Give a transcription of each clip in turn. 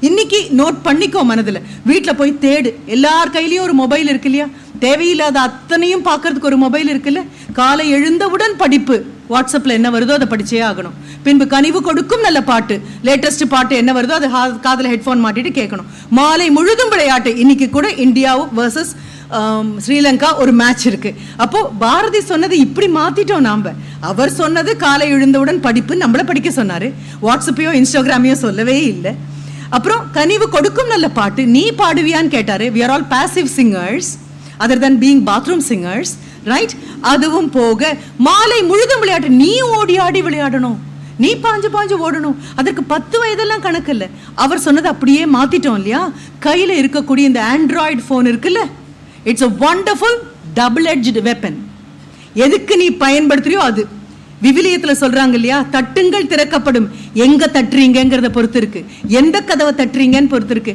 இன்னைக்கு நோட் பண்ணிக்கோ மனதில், வீட்டில் போய் தேடு. எல்லார் கையிலையும் ஒரு மொபைல் இருக்கு இல்லையா? தேவையில்லாத அத்தனையும் பார்க்கறதுக்கு ஒரு மொபைல் இருக்குல்ல. காலை எழுந்தவுடன் படிப்பு, வாட்ஸ்அப்பில் என்ன வருதோ அதை படிச்சே ஆகணும். பின்பு கனிவு கொடுக்கும் நல்ல பாட்டு, லேட்டஸ்ட் பாட்டு என்ன வருதோ அதை காதில் ஹெட்ஃபோன் மாட்டிட்டு கேட்கணும். மாலை முழுதும் விளையாட்டு. இன்னைக்கு கூட இந்தியாவும் வர்சஸ் ஸ்ரீலங்கா ஒரு மேட்ச் இருக்கு. அப்போ பாரதி சொன்னது இப்படி மாத்திட்டோம் நாம. அவர் சொன்னது காலை எழுந்தவுடன் படிப்பு, நம்மள படிக்க சொன்னாரு. வாட்ஸ்அப்பையோ இன்ஸ்டாகிராமையோ சொல்லவே இல்லை. அப்புறம் கனிவு கொடுக்கும் நல்ல பாட்டு, நீ பாடுவியான்னு கேட்டாரு. we are all passive singers other than being bathroom singers, right? அதுவும் போக மாலை முழுதும் விளையாட்டு, நீ ஓடி ஆடி விளையாடணும், நீ பாஞ்சு பாஞ்சு ஓடணும். அதற்கு 10 வயதெல்லாம் கணக்கு இல்லை. அவர் சொன்னது அப்படியே மாத்திட்டோம் இல்லையா? கையில இருக்கக்கூடிய இந்த ஆண்ட்ராய்டு போன் இருக்குல்ல, it's a wonderful double-edged weapon. எதுக்கு நீ பயன்படுத்துறியோ அது. விவிலியத்துல சொல்றாங்க இல்லையா, தட்டுங்கள் திறக்கப்படும். எங்க தட்டுறீங்கிறத பொறுத்து இருக்கு, எந்த கதவை தட்டுறீங்கன்னு பொறுத்து இருக்கு.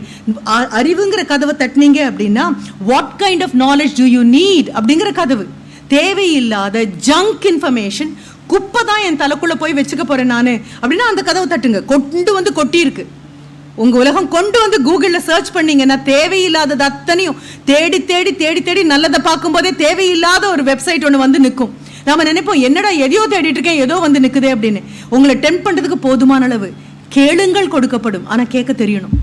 அறிவுங்கிற கதவை தட்டுனீங்க அப்படின்னா what kind of knowledge do you need அப்படிங்கிற கதவு. தேவையில்லாத ஜங்க் இன்ஃபர்மேஷன், குப்பை தான் என் தலைக்குள்ள போய் வச்சுக்க போறேன் நானு அப்படின்னா அந்த கதவை தட்டுங்க. கொண்டு வந்து கொட்டி இருக்கு உங்க உலகம். கொண்டு வந்து கூகுள்ல சர்ச் பண்ணீங்கன்னா தேவையில்லாதது அத்தனையும் தேடி தேடி தேடி தேடி நல்லதை பார்க்கும் போதே தேவையில்லாத ஒரு வெப்சைட் ஒன்று வந்து நிற்கும். நாம நினைப்போம், என்னடா எதையோ தேடிட்டு இருக்கேன், ஏதோ வந்து நிக்குதே அப்படின்னு. உங்களை டெம்ப் பண்றதுக்கு போதுமான அளவு கேளுங்கள் கொடுக்கப்படும். ஆனா கேட்க தெரியணும்,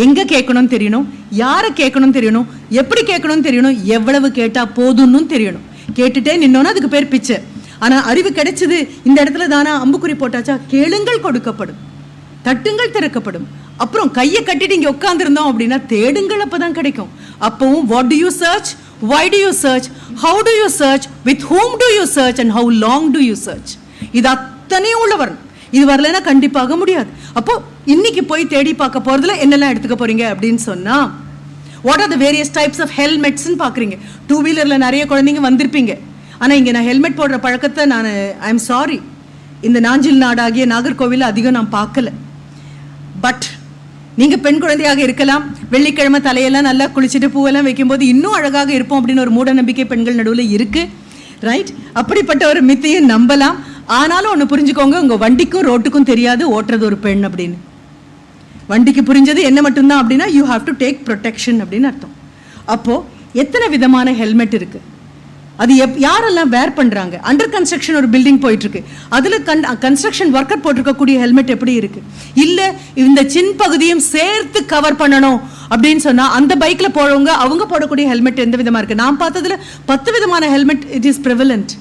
எங்க கேட்கணும்னு தெரியணும், யாரை கேட்கணும்னு தெரியணும், எப்படி கேட்கணும்னு தெரியணும், எவ்வளவு கேட்டா போதும்னு தெரியணும். கேட்டுட்டே நின்னோன்னா அதுக்கு பேர் பிச்சை. ஆனா அறிவு கிடைச்சது இந்த இடத்துல தானா அம்புக்குறி போட்டாச்சா, கேளுங்கள் கொடுக்கப்படும், தட்டுங்கள் திறக்கப்படும். அப்புறம் கையை கட்டிட்டு இங்க உட்கார்ந்து இருந்தோம் அப்படின்னா தேடுங்கள், அப்பதான் கிடைக்கும். அப்பவும் what do you search, why do you search, how do you search, with whom do you search and how long do you search, இது அத்தனையும் உள்ள வரணும். இது வரலன்னா கண்டிப்பாக முடியாது. அப்போ இன்னைக்கு போய் தேடி பார்க்க போறதுல என்னெல்லாம் எடுத்துக்க போறீங்க அப்படின்னு சொன்னா, what are the various types of helmets ன்னு பாக்குறீங்க. 2 வீலர்ல நிறைய குழந்தைங்க வந்திருப்பீங்க. ஆனா இங்க நான் ஹெல்மெட் போடுற பழக்கத்தை நான் ஐ எம் சாரி, இந்த நாஞ்சில் நாடாகிய நாகர்கோவில் அதிகம் நான் பார்க்கல. பட் நீங்க பெண் குழந்தையாக இருக்கலாம், வெள்ளிக்கிழமை தலையெல்லாம் நல்லா குளிச்சுட்டு பூவெல்லாம் வைக்கும்போது இன்னும் அழகாக இருப்போம் அப்படின்னு ஒரு மூட நம்பிக்கை பெண்கள் நடுவில் இருக்கு, ரைட்? அப்படிப்பட்ட ஒரு மித்தையை நம்பலாம். ஆனாலும் ஒன்று புரிஞ்சுக்கோங்க, உங்க வண்டிக்கும் ரோட்டுக்கும் தெரியாது ஓட்டுறது ஒரு பெண் அப்படின்னு. வண்டிக்கு புரிஞ்சது என்ன மட்டும்தான் அப்படின்னா you have to take protection அப்படின்னு அர்த்தம். அப்போ எத்தனை விதமான ஹெல்மெட் இருக்கு, அது யாரெல்லாம் வேர் பண்றாங்க? அண்டர் கன்ஸ்ட்ரக்ஷன் ஒரு பில்டிங் போயிட்டு இருக்கு, அதுல கன்ஸ்ட்ரக்ஷன் ஒர்க்கர் போட்டிருக்கக்கூடிய ஹெல்மெட் எப்படி இருக்கு? இல்ல இந்த சின் பகுதியும் சேர்த்து கவர் பண்ணணும் அப்படின்னு சொன்னா அந்த பைக்ல போறவங்க அவங்க போடக்கூடிய ஹெல்மெட் எந்த விதமா இருக்கு? நான் பார்த்ததுல 10 விதமான ஹெல்மெட் இட் இஸ் பிரெவலண்ட்.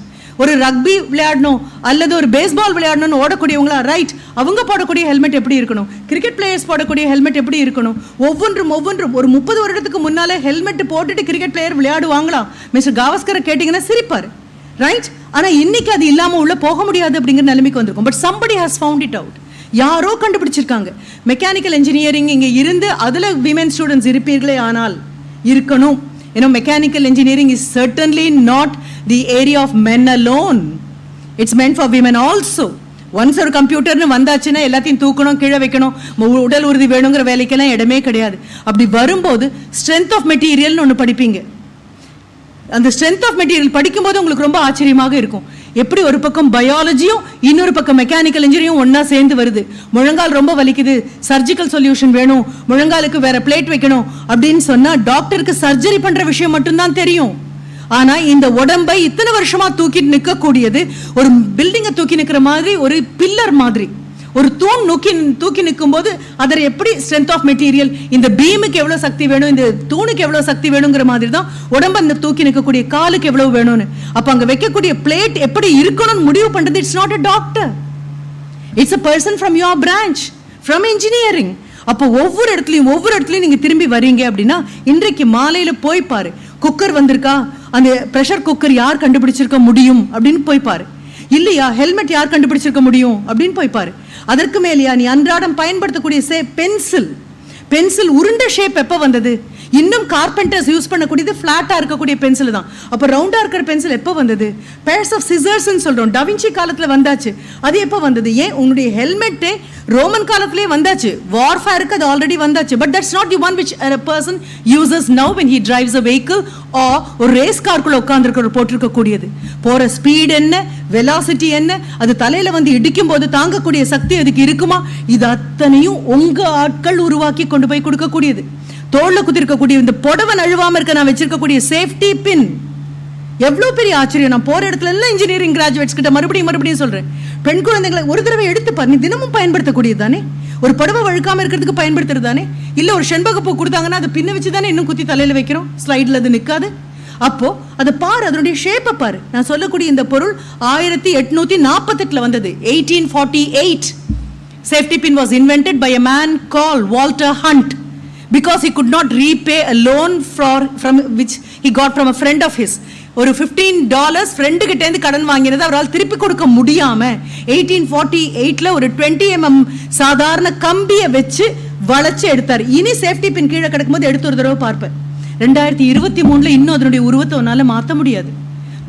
ஒரு ரக்பி விளையாடணும் அல்லது ஒரு பேஸ்பால் விளையாடணும்னு ஓடக்கூடியவங்களா, ரைட், அவங்க போடக்கூடிய ஹெல்மெட் எப்படி இருக்கணும்? கிரிக்கெட் பிளேயர்ஸ் போடக்கூடிய ஹெல்மெட் எப்படி இருக்கணும்? ஒவ்வொன்றும் ஒரு 30 வருடத்துக்கு முன்னாலே ஹெல்மெட் போட்டுட்டு கிரிக்கெட் பிளேயர் விளையாடுவாங்களா? மிஸ்டர் காவஸ்கரை கேட்டீங்கன்னா சிரிப்பாரு, ரைட்? ஆனா இன்னைக்கு அது இல்லாம உள்ள போக முடியாது அப்படிங்கிற நிலைமைக்கு வந்திருக்கும். But somebody has found it out. யாரோ கண்டுபிடிச்சிருக்காங்க. மெக்கானிக்கல் இன்ஜினியரிங் இங்க இருந்து அதுல விமென் ஸ்டூடெண்ட்ஸ் இருப்பீர்களே ஆனால் இருக்கணும். Mechanical engineering is certainly not the area of men alone. It's meant for women also. Once ஒரு கம்ப்யூட்டர்னு வந்தாச்சுன்னா எல்லாத்தையும் தூக்கணும், கீழே வைக்கணும், உடல் உறுதி வேணுங்கிற வேலைக்கெல்லாம் இடமே கிடையாது. அப்படி வரும்போது ஸ்ட்ரென்த் ஆஃப் மெட்டீரியல்னு ஒன்று படிப்பீங்க. அந்த ஸ்ட்ரென்த் ஆஃப் மெட்டீரியல் படிக்கும்போது உங்களுக்கு ரொம்ப ஆச்சரியமாக இருக்கும். எப்படி ஒரு பக்கம் பயாலஜியும் இன்னொரு பக்கம் மெக்கானிக்கல் இன்ஜினியரிங் ஒன்னா சேர்ந்து வருது. முழங்கால் ரொம்ப வலிக்குது, சர்ஜிக்கல் சொல்யூஷன் வேணும், முழங்காலுக்கு வேற பிளேட் வைக்கணும் அப்படின்னு சொன்னா டாக்டருக்கு சர்ஜரி பண்ற விஷயம் மட்டும்தான் தெரியும். ஆனா இந்த உடம்பை இத்தனை வருஷமா தூக்கி நிற்கக்கூடியது ஒரு பில்டிங்கை தூக்கி நிற்கிற மாதிரி, ஒரு பில்லர் மாதிரி, ஒரு தூண் தூக்கி நிற்கும் போது அதில் எப்படி ஸ்ட்ரென்த் ஆஃப் மெட்டீரியல், இந்த பீமுக்கு எவ்வளவு சக்தி வேணும், இந்த தூணுக்கு எவ்வளவு சக்தி வேணுங்கிற மாதிரி தான் உடம்பு அந்த தூக்கி நிற்கக்கூடிய காலுக்கு எவ்வளவு வேணும்னு. அப்ப அங்க வைக்கக்கூடிய பிளேட் எப்படி இருக்கணும்னு முடிவு பண்றது it's not a doctor, it's a person from your branch, from engineering. அப்போ ஒவ்வொரு இடத்துலையும் நீங்க திரும்பி வரீங்க அப்படின்னா இன்றைக்கு மாலையில போய் பாரு, குக்கர் வந்திருக்கா, அந்த பிரஷர் குக்கர் யார் கண்டுபிடிச்சிருக்க முடியும் அப்படின்னு போய் பாரு. இல்லையா ஹெல்மெட் யார் கண்டுபிடிச்சிருக்க முடியும் அப்படின்னு போய் பாரு. அதற்கு மேலையா நீ அன்றாடம் பயன்படுத்தக்கூடிய பென்சில் உருண்டை ஷேப் எப்ப வந்தது? இன்னும் கார்பெண்டர்ஸ் யூஸ் பண்ணக்கூடியது ஃபிளாட்டா இருக்கக்கூடிய பென்சில் தான். அப்ப ரவுண்டா இருக்கிற பென்சில் எப்ப வந்தது? பேர்ஸ் ஆஃப் சிசர்ஸ் சொல்றோம், டவின்சி காலத்துல வந்தாச்சு. அது எப்ப வந்தது? ஏன் உங்களுடைய ஹெல்மெட்டே ரோமன் காலத்திலே வந்தாச்சு, வார்ஃபேருக்கு அது ஆல்ரெடி வந்தாச்சு. But that's not the one which a person uses now when he drives a vehicle or ஒரு ரேஸ் கார்க்குள்ள உட்கார்ந்துருக்கிற போட்டிருக்க கூடியது. போற ஸ்பீட் என்ன, வெலாசிட்டி என்ன, அது தலையில வந்து இடிக்கும் போது தாங்கக்கூடிய சக்தி அதுக்கு இருக்குமா, இது அத்தனையும் உங்க ஆட்கள் உருவாக்கி கொண்டு போய் கொடுக்கக்கூடியது. தோல்ல குதிர்க்கக்கூடிய இந்த புடவை நழுவாம இருக்க நான் வச்சிருக்கக்கூடிய சேஃப்டி பின், எவ்வளவு பெரிய ஆச்சரியம். நான் போற இடத்துல எல்லாம் இன்ஜினியரிங் கிராஜுவேட்ஸ் கிட்ட மறுபடியும் சொல்றேன், பெண் குழந்தைகளை ஒரு தடவை எடுத்து பாரு, நீ தினமும் பயன்படுத்தக்கூடியது தானே, ஒரு புடவை வழுக்காம இருக்கிறதுக்கு பயன்படுத்துறது தானே, இல்ல ஒரு செண்பகப்பூ கொடுத்தாங்கன்னா அதை பின்ன வச்சு தானே இன்னும் குத்தி தலையில வைக்கிறோம், ஸ்லைட்ல அது நிக்காது. அப்போ அதை பாரு, அதனுடைய ஷேப்பை பாரு. நான் சொல்லக்கூடிய இந்த பொருள் 1848 வந்தது. 1848 safety pin was invented by a man called Walter Hunt because he could not repay a loan from which he got from a friend of his. ஒரு $15 ஃப்ரெண்டு கிட்ட இருந்து கடன் வாங்கினது அவரால் திருப்பி கொடுக்க முடியாம 1848ல ஒரு 20 mm சாதாரண கம்பியை வச்சு வளைச்சு எடுத்தார். இனி சேஃப்டி பின் கீழே கிடக்கும்போது எடுத்து ஒரு தடவை பார்ப்பேன். 2023ல இன்னும் அதனுடைய உருவத்தை உன்னால மாத்த முடியாது.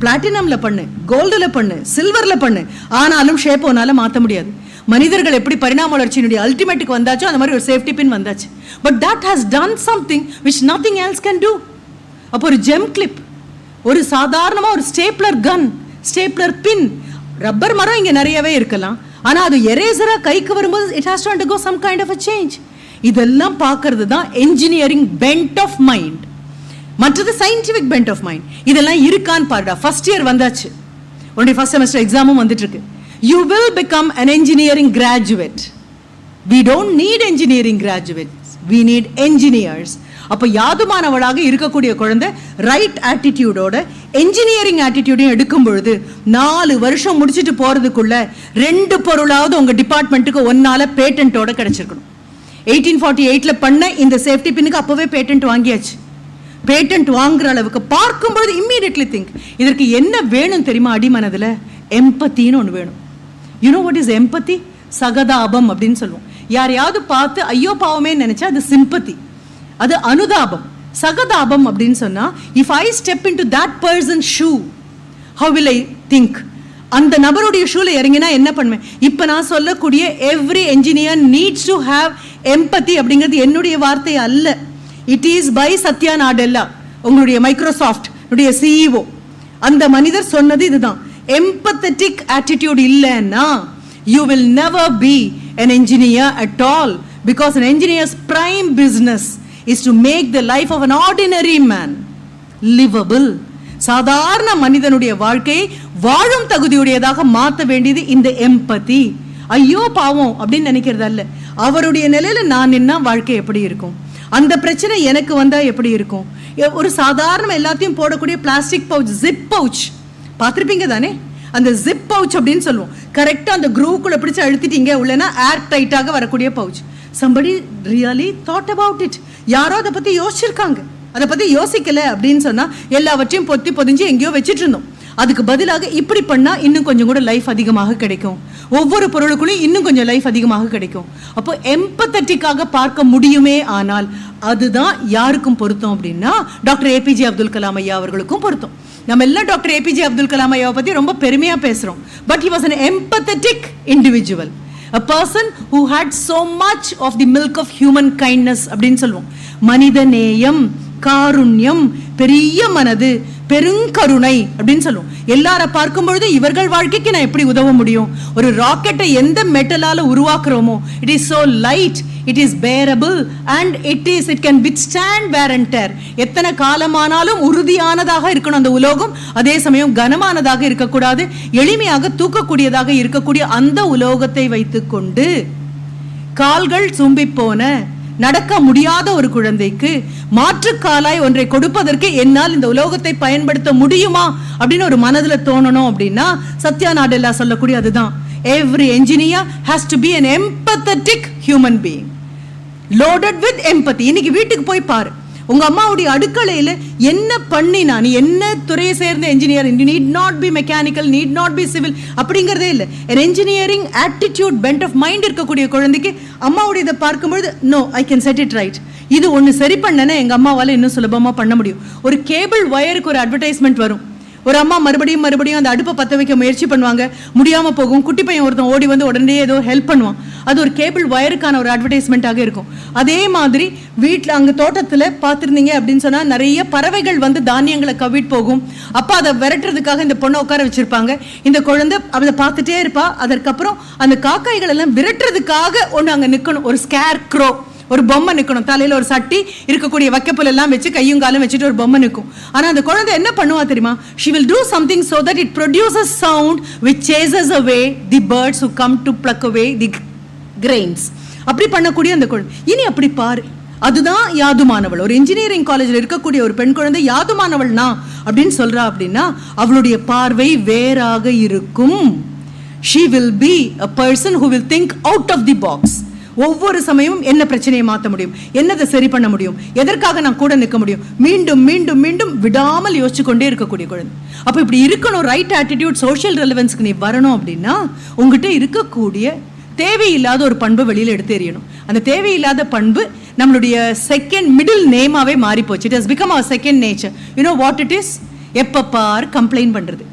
பிளாட்டினம்ல பண்ணு, கோல்டுல பண்ணு, சில்வர்ல பண்ணு, ஆனாலும் ஷேப் உன்னால மாத்த முடியாது. மனிதர்கள் எப்படி பரிணாம வளர்ச்சியினுடைய அல்டிமேட்டுக்கு வந்தாச்சோ அந்த மாதிரி ஒரு சேஃப்டி பின் வந்தாச்சு. But that has done something which nothing else can do. அப்போ ஒரு ஜெம் கிளிப், ஒரு சாதாரணமா ஒரு ஸ்டேப்லர் கன், ஸ்டேப்லர் பின், ரப்பர் மரம் இங்க நிறையவே இருக்கலாம், ஆனா அது எரேசரா கைக்கு வரும்போது it has to undergo some kind of a change. இதெல்லாம் பார்க்கிறது தான் என்ஜினியரிங் பென்ட் ஆஃப் மைண்ட். மற்றது சயின்டிபிக் பென்ட் ஆஃப் மைண்ட். இதெல்லாம் இருக்கான்னு பாருடா. ஃபர்ஸ்ட் இயர் வந்தாச்சு, உன்னுடைய ஃபர்ஸ்ட் செமஸ்டர் எக்ஸாமும் வந்துட்டு இருக்கு. You will become an engineering graduate. We don't need engineering graduates, we need engineers. அப்ப யாதுமானவளாக இருக்கக்கூடிய குழந்தை ரைட் ஆட்டிடியூடோட என்ஜினியரிங் ஆட்டிடியூடையும் எடுக்கும் பொழுது 4 வருஷம் முடிச்சுட்டு போறதுக்குள்ள 2 பொருளாவது உங்க டிபார்ட்மெண்ட்டுக்கு ஒன்னால பேட்டன்ட்டோட கிடைச்சிருக்கணும். 1848ல பண்ண இந்த சேஃப்டி பின்னுக்கு அப்பவே பேட்டன்ட் வாங்கியாச்சு. பேட்டன்ட் வாங்குற அளவுக்கு பார்க்கும்போது இம்மீடியட்லி திங்க், இதற்கு என்ன வேணும் தெரியுமா? அடிமனதுல எம்பத்தின்னு ஒன்று வேணும். யூ நோ வாட் இஸ் எம்பத்தி? சகதாபம் அப்படின்னு சொல்லுவோம். யாரையாவது பார்த்து ஐயோ பாவமே நினைச்சா அது சிம்பத்தி, அது அனுதாபம். சகதாபம் அப்படின்னு சொன்னா, if I step into that person's shoe, how will I think? அந்த நபருடைய ஷூல இறங்கினா என்ன பண்ணுவேன்? இப்ப நான் சொல்லக்கூடிய every engineer needs to have empathy அப்படிங்கிறது என்னுடைய வார்த்தை அல்ல. It is by Satya Nadella, உங்களுடைய மைக்ரோசாஃப்ட் சிஇஓ. அந்த மனிதர் சொன்னது இதுதான். எம்பத்தட்டிக் ஆட்டிடியூட் இல்லைன்னா you will never be an engineer at all, because an engineer's prime business is to make the life of an ordinary man livable. சாதாரண மனிதனுடைய வாழ்க்கையை வாழும் தகுதியுடையதாக மாற்ற வேண்டியது இந்த எம்பத்தி. ஐயோ பாவம் அப்படின்னு நினைக்கிறது அல்ல. அவருடைய நிலையில நான் நின்னா வாழ்க்கை எப்படி இருக்கும், அந்த பிரச்சனை எனக்கு வந்தா எப்படி இருக்கும். ஒரு சாதாரண எல்லாத்தையும் போடக்கூடிய பிளாஸ்டிக் பவுச், ஜிப் பவுச் பார்த்துருப்பீங்க தானே? அந்த ஜிப் பவுச் அப்படின்னு சொல்லுவோம். கரெக்டா அந்த க்ரூக்குள்ள பிடிச்சு அழுத்திட்டீங்க உள்ளனா ஏர் டைட்டாக வரக்கூடிய pouch. somebody really thought about it. யாரோ அதை பத்தி யோசிச்சிருக்காங்க. அதை பத்தி யோசிக்கல அப்படின்னு சொன்னா எல்லாவற்றையும் பொத்தி பொதிஞ்சு எங்கேயோ வச்சுட்டு இருந்தோம். அதுக்கு பதிலாக இப்படி பண்ணா இன்னும் கொஞ்சம் கூட லைஃப் அதிகமாக கிடைக்கும். ஒவ்வொரு பொருளுக்குள்ளும் இன்னும் கொஞ்சம் லைஃப் அதிகமாக கிடைக்கும். அப்போ எம்பத்தட்டிக்காக பார்க்க முடியுமே, ஆனால் அதுதான் யாருக்கும் பொருத்தம் அப்படின்னா டாக்டர் ஏபிஜே அப்துல் கலாம் ஐயா அவர்களுக்கும் பொருத்தம். நம்ம எல்லாம் டாக்டர் ஏபிஜே அப்துல் கலாம் ஐயாவை பத்தி ரொம்ப பெருமையா பேசுறோம். But he was an empathetic individual, a person who had so much of the milk of human kindness அப்படின்னு சொல்லுவோம். மனித நேயம், காருண்யம், பெரிய மனது, பெருங்கருணை அப்படின்னு சொல்லுவோம். எல்லார பார்க்கும் பொழுது இவர்கள் வாழ்க்கைக்கு நான் எப்படி உதவ முடியும்? ஒரு ராக்கெட்டை எந்த மெட்டலால உருவாக்குறோமோ, it is so light, it is bearable and it can withstand wear and tear. எத்தனை காலமானாலும் உறுதியானதாக இருக்கணும் அந்த உலோகம். அதே சமயம் கனமானதாக இருக்கக்கூடாது, எளிமையாக தூக்கக்கூடியதாக இருக்கக்கூடிய அந்த உலோகத்தை வைத்துக்கொண்டு கால்கள் சும்பி போன நடக்க முடியாத ஒரு குழந்தைக்கு மாற்றுக்காலாய் ஒன்றை கொடுப்பதற்கு என்னால் இந்த உலோகத்தை பயன்படுத்த முடியுமா அப்படின்னு ஒரு மனதுல தோணணும். அப்படின்னா சத்யா நாடெல்லா சொல்லக்கூடிய அதுதான். Every engineer has to be an empathetic human being, loaded with empathy. இன்னைக்கு வீட்டுக்கு போய் பாரு, உங்க அம்மாவுடைய அடுக்கலையில என்ன பண்ணினா, நீ என்ன துறையை சேர்ந்த engineer, you need not be mechanical, need not be civil அப்படிங்கறதே இல்லை. an engineering attitude bent of mind இருக்கக்கூடிய குழந்தைக்கு அம்மாவுடைய இதை பார்க்கும்பொழுது no, I can set it right. இது ஒன்று சரி பண்ணனா எங்க அம்மாவால இன்னும் சுலபமா பண்ண முடியும். ஒரு கேபிள் வயருக்கு ஒரு அட்வர்டைஸ்மெண்ட் வரும். ஒரு அம்மா மறுபடியும் அந்த அடுப்பை பற்ற வைக்க முயற்சி பண்ணுவாங்க, முடியாம போகும். குட்டி பையன் ஒருத்தன் ஓடி வந்து உடனே ஏதோ ஹெல்ப் பண்ணுவான். அது ஒரு கேபிள் வயருக்கான ஒரு அட்வர்டைஸ்மெண்ட்டாக இருக்கும். அதே மாதிரி வீட்டில் அங்கே தோட்டத்தில் பார்த்துருந்தீங்க அப்படின்னு சொன்னால் நிறைய பறவைகள் வந்து தானியங்களை கவிட்டு போகும். அப்போ அதை விரட்டுறதுக்காக இந்த பொண்ணை உட்கார வச்சிருப்பாங்க. இந்த குழந்தை அதை பார்த்துட்டே இருப்பா. அதற்கப்புறம் அந்த காக்காய்கள் எல்லாம் விரட்டுறதுக்காக ஒன்று அங்கே நிற்கணும், ஒரு ஸ்கேர் க்ரோ, ஒரு பொம்மை நிற்கணும். தலையில் ஒரு சட்டி, இருக்கக்கூடிய வைக்கப்புல் எல்லாம் வச்சு கையும் காலும் வச்சுட்டு ஒரு பொம்மை நிற்கும். ஆனால் அந்த குழந்தை என்ன பண்ணுவா தெரியுமா? she will do something so that it produces sound which chases away the birds who come to pluck away the grains. அப்படி பண்ணக்கூடிய அந்த குழந்தை இனி அப்படி பாரு, அதுதான் யாதுமானவள். ஒரு இன்ஜினியரிங் காலேஜில் இருக்கக்கூடிய ஒரு பெண் குழந்தை யாதுமானவள்னா அப்படின்னு சொல்றா அப்படின்னா அவளுடைய பார்வை வேறாக இருக்கும். she will be a person who will think out of the box. ஒவ்வொரு சமயமும் என்ன பிரச்சனையை மாற்ற முடியும், என்னதை சரி பண்ண முடியும், எதற்காக நான் கூட நிற்க முடியும், மீண்டும் மீண்டும் மீண்டும் விடாமல் யோசிச்சு கொண்டே இருக்கக்கூடிய குழந்தை. அப்போ இப்படி இருக்கணும். ரைட் ஆட்டிடியூட், சோஷியல் ரெலவன்ஸ்க்கு நீ வரணும் அப்படின்னா உங்ககிட்ட இருக்கக்கூடிய தேவையில்லாத ஒரு பண்பு வெளியில் எடுத்து எறியணும். அந்த தேவையில்லாத பண்பு நம்மளுடைய செகண்ட் மிடில் நேமாவே மாறி போச்சு. It has become our second nature. You know what it is? எப்போ பார் கம்ப்ளைண்ட் பண்ணுறது,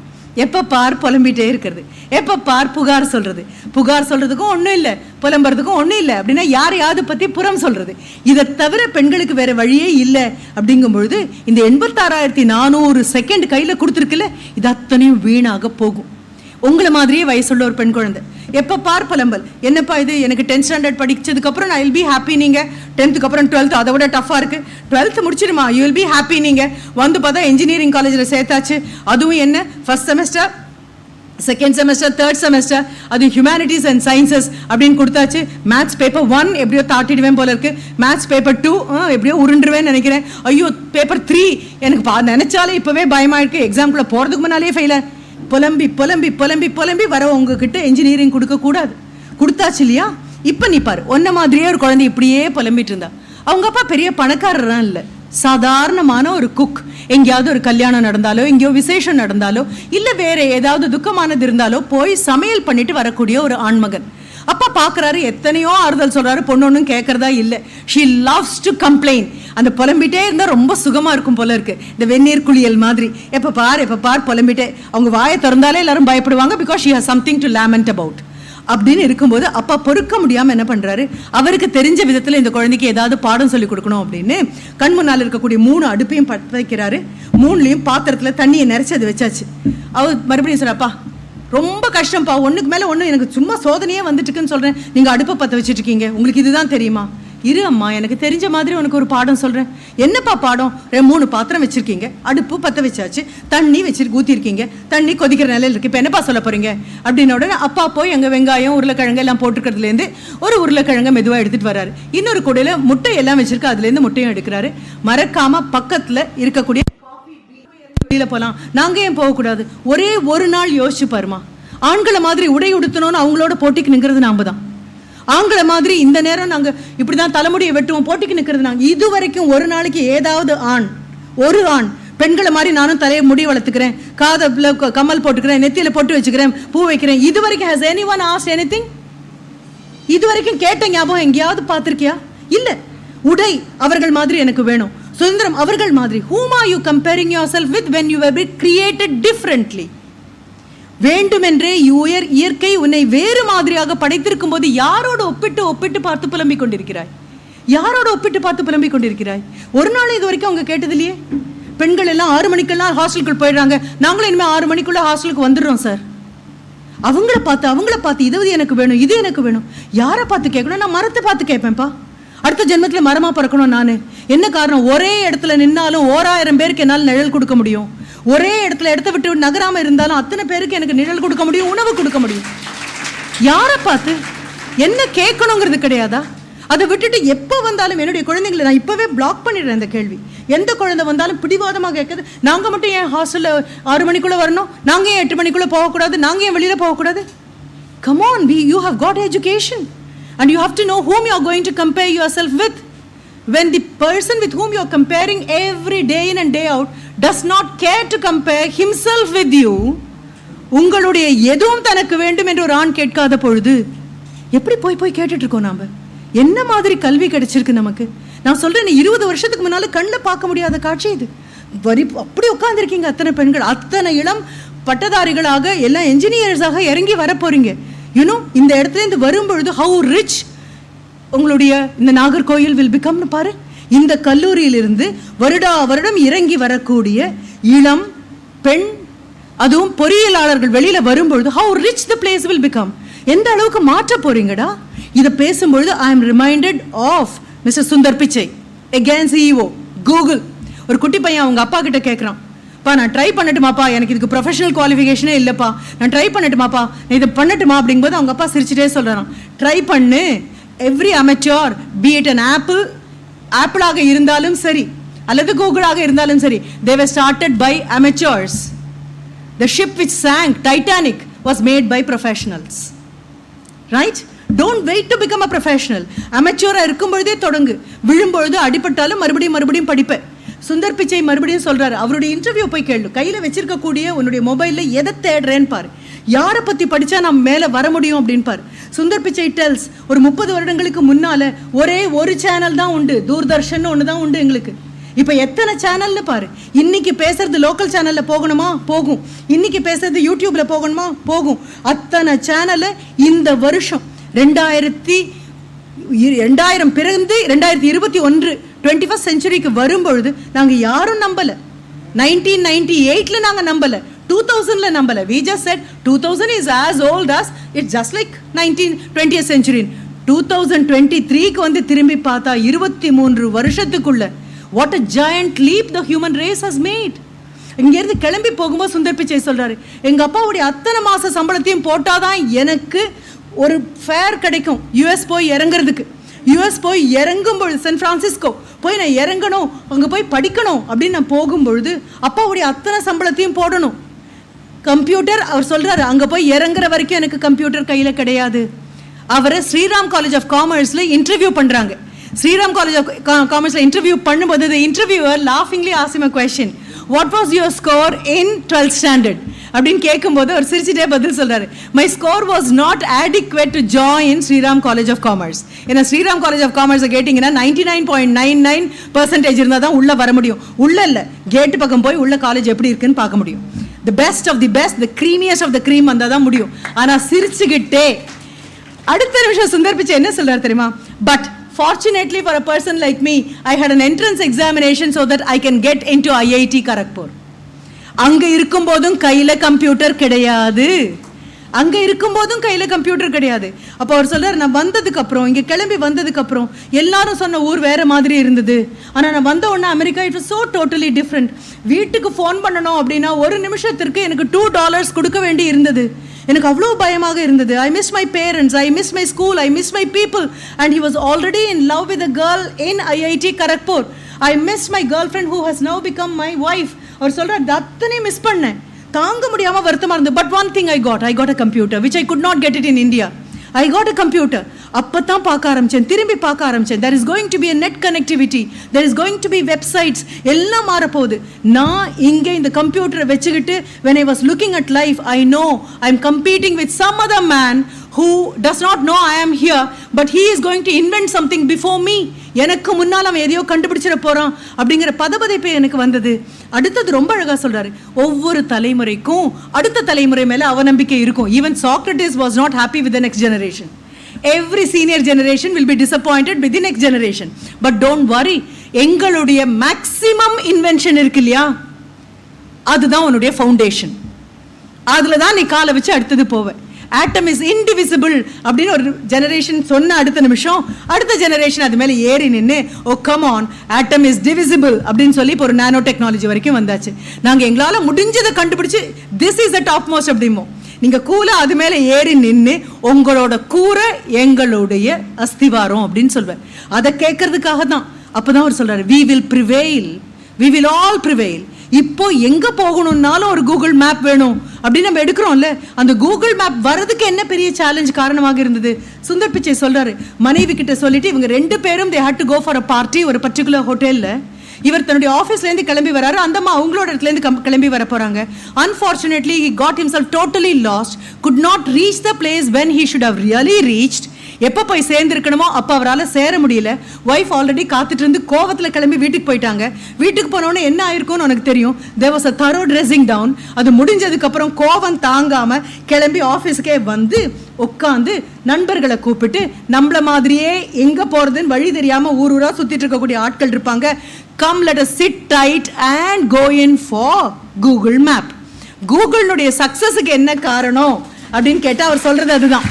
எப்போ பார் புலம்பிகிட்டே இருக்கிறது, எப்போ பார் புகார் சொல்கிறது. புகார் சொல்கிறதுக்கும் ஒன்றும் இல்லை, புலம்புறதுக்கும் ஒன்றும் இல்லை அப்படின்னா யாரையாவது பற்றி புறம் சொல்கிறது. இதை தவிர பெண்களுக்கு வேறு வழியே இல்லை. அப்படிங்கும் பொழுது இந்த 86,400 செகண்ட் கையில் கொடுத்துருக்குல்ல, இது அத்தனையும் வீணாக போகும். உங்களை மாதிரியே வயசுள்ள ஒரு பெண் குழந்தை எப்போ பார் புலம்பல். என்னப்பா இது, எனக்கு 10th ஸ்டாண்டர்ட் படிச்சதுக்கப்புறம் நான் வில் பி ஹாப்பி. நீங்கள் 10th அப்புறம் 12th அதை விட டஃப்பாக இருக்குது. 12th முடிச்சிருமா, யூ வில் பி ஹாப்பி. நீங்கள் வந்து பார்த்தா இன்ஜினியரிங் காலேஜில் சேர்த்தாச்சு. அதுவும் என்ன, first semester, second semester, third semester, அது ஹியூமனிட்டிஸ் அண்ட் சயின்சஸ் அப்படின்னு கொடுத்தாச்சு. மேத்ஸ் பேப்பர் 1 எப்படியோ தாட்டிடுவேன் போல இருக்கு. மேத்ஸ் பேப்பர் 2 எப்படியோ உருண்டுருவேன்னு நினைக்கிறேன். ஐயோ பேப்பர் 3 எனக்கு நினைச்சாலே இப்போவே பயமா இருக்கு. எக்ஸாம்குள்ளே போகிறதுக்கு முன்னாலே ஃபெயிலாக. புலம்பி புலம்பி புலம்பி புலம்பி வர உங்ககிட்ட இன்ஜினியரிங் கொடுக்கக்கூடாது. கொடுத்தாச்சு இல்லையா? இப்போ நீ பாரு, ஒன்ன மாதிரியே ஒரு குழந்தை இப்படியே புலம்பிட்டு இருந்தா. அவங்க அப்பா பெரிய பணக்காரரான் இல்லை, சாதாரணமான ஒரு குக். எங்கேயாவது ஒரு கல்யாணம் நடந்தாலோ, எங்கேயோ விசேஷம் நடந்தாலோ, இல்லை வேற ஏதாவது துக்கமானது இருந்தாலோ போய் சமையல் பண்ணிட்டு வரக்கூடிய ஒரு ஆண்மகன். அப்பா பார்க்குறாரு, எத்தனையோ ஆறுதல் சொல்றாரு, பொண்ணு ஒன்றும் கேட்கறதா இல்லை. She loves to complaint. அந்த புலம்பிட்டே இருந்தால் ரொம்ப சுகமாக இருக்கும் போல இருக்கு. இந்த வெந்நீர் குளியல் மாதிரி எப்போ பார் புலம்பிட்டே. அவங்க வாயை திறந்தாலே எல்லாரும் பயப்படுவாங்க. Because she has something to lament about. அப்படின்னு இருக்கும்போது அப்பா பொறுக்க முடியாமல் என்ன பண்ணுறாரு, அவருக்கு தெரிஞ்ச விதத்தில் இந்த குழந்தைக்கு ஏதாவது பாடம் சொல்லி கொடுக்கணும் அப்படின்னு கண் முன்னால் இருக்கக்கூடிய 3 அடுப்பையும் பற்ற வைக்கிறாரு. 3லையும் பாத்திரத்தில் தண்ணியை நிறச்சி அது வச்சாச்சு. அவர் மறுபடியும் சொல்றப்பா, ரொம்ப கஷ்டம்ப்பா, ஒன்றுக்கு மேலே ஒன்று, எனக்கு சும்மா சோதனையே வந்துட்டுக்குன்னு சொல்கிறேன், நீங்கள் அடுப்பை பற்ற வச்சுட்டு இருக்கீங்க, உங்களுக்கு இதுதான் தெரியுமா? இரு அம்மா, எனக்கு தெரிஞ்ச மாதிரி உனக்கு ஒரு பாடம் சொல்கிறேன். என்னப்பா பாடம்? 3 பாத்திரம் வச்சுருக்கீங்க, அடுப்பு பற்ற வச்சாச்சு, தண்ணி ஊற்றிருக்கீங்க, தண்ணி கொதிக்கிற நிலையில் இருக்குது, இப்போ என்னப்பா சொல்ல போகிறீங்க? அப்படின்ன உடனே அப்பா போய் எங்கள் வெங்காயம் உருளைக்கிழங்கு எல்லாம் போட்டுக்கிறதுலேருந்து ஒரு உருளைக்கிழங்கை மெதுவாக எடுத்துகிட்டு வர்றாரு. இன்னொரு கூடையில் முட்டை எல்லாம் வச்சுருக்கு, அதுலேருந்து முட்டையும் எடுக்கிறாரு. மறக்காமல் பக்கத்தில் இருக்கக்கூடிய வெளியில் போகலாம், நாங்கள் ஏன் போகக்கூடாது? ஒரே ஒரு நாள் யோசிச்சு பாருமா. ஆண்களை மாதிரி உடை உடுத்தணும்னு அவங்களோட போட்டிக்கு நிற்கிறது நாம தான். ஆண்களை மாதிரி இந்த நேரம் நாங்கள் இப்படி தான் தலைமுடியை வெட்டுவோம், போட்டிக்கு நிற்கிறது நாங்கள். இது வரைக்கும் ஒரு நாளைக்கு ஏதாவது ஒரு ஆண் பெண்களை மாதிரி நானும் தலையை முடி வளர்த்துக்கிறேன், காதில் கம்மல் போட்டுக்கிறேன், நெத்தியில் போட்டு வச்சுக்கிறேன், பூ வைக்கிறேன், இது வரைக்கும் ஹஸ் எனிஒன் ஆஸ்க்ட் எனிதிங்? இது வரைக்கும் கேட்ட ஞாபகம் எங்கேயாவது பார்த்துருக்கியா? இல்லை. உடை அவர்கள் மாதிரி எனக்கு வேணும், சுதந்திரம் அவர்கள் மாதிரி. whom are you comparing yourself with when you were created differently? வேண்டுமென்றே இயற்கை உன்னை வேறு மாதிரியாக படைத்திருக்கும் போது யாரோடு ஒப்பிட்டு பார்த்து புலம்பிக் கொண்டிருக்கிறாய்? யாரோட ஒப்பிட்டு பார்த்து புலம்பிக் கொண்டிருக்கிறாய்? ஒரு நாள் இது வரைக்கும் அவங்க கேட்டது இல்லையே. பெண்கள் எல்லாம் 6 மணிக்கெல்லாம் ஹாஸ்டலுக்கு போயிடுறாங்க, நாங்களும் இனிமேல் 6 மணிக்குள்ள ஹாஸ்டலுக்கு வந்துடுறோம் சார். அவங்கள பார்த்து இது எனக்கு வேணும், இது எனக்கு வேணும். யாரை பார்த்து கேட்கணும்? நான் மரத்தை பார்த்து கேட்பேன்ப்பா. அடுத்த ஜென்மத்தில் மரமா பறக்கணும் நான். என்ன காரணம்? ஒரே இடத்துல நின்னாலும் 1000 பேருக்கு என்னால் நிழல் கொடுக்க முடியும். ஒரே இடத்த விட்டு நகராம இருந்தாலும் அத்தனை பேருக்கு எனக்கு நிழல் கொடுக்க முடியும், உணவு கொடுக்க முடியும். யாரை பார்த்து என்ன கேட்கணுங்கிறது கிடையாதா? அதை விட்டுட்டு எப்போ வந்தாலும் என்னுடைய குழந்தைங்களை நான் இப்போவே பிளாக் பண்ணிடுறேன். இந்த கேள்வி எந்த குழந்தை வந்தாலும் பிடிவாதமாக கேட்குது, நாங்கள் மட்டும் ஏன் ஹாஸ்டலில் 6 மணிக்குள்ளே வரணும், நாங்கள் ஏன் 8 மணிக்குள்ளே போகக்கூடாது, நாங்கள் ஏன் வெளியில் போகக்கூடாது? Come on, you have got education and you have to know whom you are going to compare yourself with. When the person with whom you are comparing every day in and day out does not care to compare himself with you, உங்களுடைய எதுவும் தனக்கு வேண்டும் என்று ஒரு ஆண் கேட்காத பொழுது எப்படி போய் கேட்டுட்டு இருக்கோம் நாம? என்ன மாதிரி கல்வி கிடைச்சிருக்கு நமக்கு? நான் சொல்றேன், 20 வருஷத்துக்கு முன்னால கண்ணில் பார்க்க முடியாத காட்சி இது. அப்படி உட்கார்ந்துருக்கீங்க அத்தனை பெண்கள், அத்தனை இளம் பட்டதாரிகளாக எல்லாம் என்ஜினியர்ஸாக இறங்கி வர போறீங்க. யூனோ இந்த இடத்துல இருந்து வரும்பொழுது ஹவு ரிச் உங்களுடைய இந்த நாகர்கோயில் வில் பிகம்னு பாரு. இந்த கல்லூரியிலிருந்து வருடம் இறங்கி வரக்கூடிய இளம் பெண், அதுவும் பொறியியலாளர்கள் வெளியில வரும்பொழுது how rich the place will become. எந்த அளவுக்கு மாற்ற போறீங்கடா. இதை பேசும்பொழுது I am reminded of mister Sundar Pichai, again CEO Google. ஒரு குட்டி பையன் அவங்க அப்பா கிட்ட கேட்குறான், பா நான் ட்ரை பண்ணட்டுமாப்பா, எனக்கு இதுக்கு ப்ரொஃபஷனல் குவாலிஃபிகேஷனே இல்லைப்பா, நான் ட்ரை பண்ணட்டுமாப்பா, நான் இதை பண்ணட்டுமா அப்படிங்கும்போது அவங்க அப்பா சிரிச்சுட்டே சொல்கிறான், ட்ரை பண்ணு. Every amateur be it an ஆப்பிளாக இருந்தாலும் சரி அல்லது கூகுளாக இருந்தாலும் சரி, they were started by amateurs. The ship which sank, Titanic, was made by professionals. Right? Don't wait to become a professional. Amateur இருக்கும்பொழுதே தொடங்கு. விழும்பொழுது அடிபட்டாலும் மறுபடியும் படிப்பேன். சுந்தர் பிச்சை மறுபடியும் சொல்றாரு, அவருடைய இன்டர்வியூ போய் கேளு. கையில வச்சிருக்கக்கூடிய உன்னுடைய மொபைல்ல எதை தேடுறேன்னு பாரு, யாரை பத்தி படிச்சா நம்ம மேல வர முடியும் அப்படின்னு பாரு. சுந்தர் பிச்சை டெல்ஸ், ஒரு 30 வருடங்களுக்கு முன்னால ஒரே ஒரு சேனல் தான் உண்டு, தூர்தர்ஷன் ஒன்று தான் உண்டு எங்களுக்கு. இப்போ எத்தனை சேனல்னு பாரு. இன்னைக்கு பேசுறது லோக்கல் சேனல்ல போகணுமா, போகும். இன்னைக்கு பேசுறது யூடியூப்ல போகணுமா, போகும். அத்தனை சேனல்ல இந்த வருஷம் 2000 பிறந்து 2021 21st செஞ்சுரிக்கு வரும்பொழுது நாங்கள் யாரும் நம்பல. 1998ல நாங்கள் நம்பல, 2000ல நம்பல. We just said 2000 is as old as, it's just like 20th century. 2023க்கு வந்து திரும்பி பார்த்தா 23 வருஷத்துக்குள்ள what a giant leap the human race has made. இங்கேருந்து கிளம்பி போகும்போது சுந்தர் பிச்சை சொல்றாரு, எங்க அப்பாவுடைய அத்தனை மாச சம்பளத்தையும் போட்டாதான் எனக்கு ஒரு ஃபேர் கிடைக்கும் யூஎஸ் போய் இறங்குறதுக்கு. யூஎஸ் போய் இறங்கும்பொழுது சான் பிரான்சிஸ்கோ போய் நான் இறங்கணும், அங்கே போய் படிக்கணும் அப்படின்னு நான் போகும்பொழுது அப்பாவுடைய அத்தனை சம்பளத்தையும் போடணும். கம்ப்யூட்டர் அவர் சொல்றாரு, அங்கே போய் இறங்குற வரைக்கும் எனக்கு கம்ப்யூட்டர் கையில் கிடையாது. அவரை ஸ்ரீராம் காலேஜ் ஆஃப் காமர்ஸில் இன்டர்வியூ பண்ணுறாங்க. ஸ்ரீராம் காலேஜ் ஆஃப் காமர்ஸில் இன்டர்வியூ பண்ணும்போது the interviewer laughingly asked him a question, what was your score in 12th standard அப்படின்னு கேட்கும்போது அவர் சிரிச்சிட்டே பதில் சொல்றாரு, my score was not adequate to join Shriram college of commerce. ஏன்னா ஸ்ரீராம் காலேஜ் ஆஃப் காமர்ஸை கேட்டிங்கன்னா 99.99% இருந்தால் தான் உள்ளே வர முடியும். உள்ள இல்லை, கேட்டு பக்கம் போய் உள்ள காலேஜ் எப்படி இருக்குன்னு பார்க்க முடியும். the best of the best, the creamiest of the cream வந்தால் தான் முடியும். ஆனால் சிரிச்சுக்கிட்டே அடுத்த நிமிஷம் சுந்தர் பிச்சை என்ன சொல்றாரு தெரியுமா, but fortunately for a person like me, I had an entrance examination so that I can get into IIT Kharagpur. அங்க இருக்கும்போதும் கையில கம்ப்யூட்டர் கிடையாது, அங்க இருக்கும்போதும் கையில கம்ப்யூட்டர் கிடையாது. அப்போ அவர் சொல்றாரு, நான் வந்ததுக்கு அப்புறம், இங்க கிளம்பி வந்ததுக்கு அப்புறம் எல்லாரும் சொன்ன ஊர் வேற மாதிரி இருந்தது, ஆனா நான் வந்த உடனே America it was so totally different. வீட்டுக்கு ஃபோன் பண்ணணும் அப்படின்னா ஒரு நிமிஷத்திற்கு எனக்கு $2 கொடுக்க வேண்டி இருந்தது. எனக்கு அவ்வளோ பயமாக இருந்தது. I miss my parents, I miss my school, I miss my people. And he was already in love with a girl in IIT Kharagpur. I miss my girlfriend who has now become my wife. அவர் சொல்கிறார், அத்தனை miss பண்ணேன், தாங்க முடியாமல் வருத்தமாக இருந்தது. But one thing I got a computer which I could not get it in India. I got a computer. அப்போ தான் பார்க்க ஆரம்பித்தேன், திரும்பி பார்க்க ஆரம்பித்தேன். there is going to be a net connectivity, there is going to be websites, எல்லாம் மாறப்போகுது. நான் இங்கே இந்த கம்ப்யூட்டரை வச்சுக்கிட்டு when I was looking at life, I know I am competing with some other man who does not know I am here, but he is going to invent something before me. எனக்கு முன்னால் அவன் எதையோ கண்டுபிடிச்சிட போகிறான் அப்படிங்கிற பதபதைப்பே எனக்கு வந்தது. அடுத்தது ரொம்ப அழகாக சொல்கிறாரு, ஒவ்வொரு தலைமுறைக்கும் அடுத்த தலைமுறை மேலே அவநம்பிக்கை இருக்கும். Even Socrates was not happy with the next generation. Every senior generation will be disappointed with the next generation. But don't worry, எங்களுடைய மேக்ஸிமம் இன்வென்ஷன் இருக்கு இல்லையா, அதுதான் உன்னுடைய ஃபவுண்டேஷன். அதில் தான் நீ காலை வச்சு அடுத்தது போவேன். ஆட்டம் இஸ் இன்டிவிசிபிள் அப்படின்னு ஒரு ஜெனரேஷன் சொன்ன அடுத்த நிமிஷம் அடுத்த ஜெனரேஷன் அது மேலே ஏறி நின்று, oh come on, atom is divisible அப்படின்னு சொல்லி இப்போ ஒரு நானோ டெக்னாலஜி வரைக்கும் வந்தாச்சு. நாங்கள் எங்களால் முடிஞ்சதை கண்டுபிடிச்சு this is the top most அப்படிமோ. நீங்கள் கூலை அது மேலே ஏறி நின்று உங்களோட கூரை எங்களுடைய அஸ்திவாரம் அப்படின்னு சொல்வேன். அதை கேட்கறதுக்காக தான். அப்போ தான் அவர் சொல்கிறார், we will prevail, we will all prevail. இப்போ எங்கே போகணும்னாலும் ஒரு கூகுள் மேப் வேணும் அப்படின்னு நம்ம எடுக்கிறோம்ல, அந்த கூகுள் மேப் வர்றதுக்கு என்ன பெரிய சேலஞ்ச் காரணமாக இருந்தது. சுந்தர் பிச்சை சொல்கிறாரு, மனைவி கிட்ட சொல்லிட்டு இவங்க 2 பேரும் they had to go for a party ஒரு பர்டிகுலர் ஹோட்டலில். இவர் தன்னுடைய ஆஃபீஸ்லேருந்து கிளம்பி வராரு, அந்த அம்மா அவங்களோட இடத்துலேருந்து கிளம்பி வர போகிறாங்க. Unfortunately he got himself totally lost, could not reach the place when he should have really reached. எப்போ போய் சேர்ந்துருக்கணுமோ அப்போ அவரால் சேர முடியல. ஒய்ஃப் ஆல்ரெடி காத்துட்டு இருந்து கோவத்தில் கிளம்பி வீட்டுக்கு போயிட்டாங்க. வீட்டுக்கு போனோன்னு என்ன ஆயிருக்கும்னு உனக்கு தெரியும். தேர் வாஸ் அ தரோ ட்ரெஸ்ஸிங் டவுன். அது முடிஞ்சதுக்கப்புறம் கோவம் தாங்காம கிளம்பி ஆஃபீஸுக்கே வந்து உட்காந்து நண்பர்களை கூப்பிட்டு நம்மள மாதிரியே எங்கே போகிறதுன்னு வழி தெரியாமல் ஊர் ஊராக சுற்றிட்டு இருக்கக்கூடிய ஆட்கள் இருப்பாங்க. Come let us sit tight and go in for Google map. கூகுளினுடைய சக்ஸஸுக்கு என்ன காரணம் அப்படின்னு கேட்டால் அவர் சொல்கிறது அதுதான்.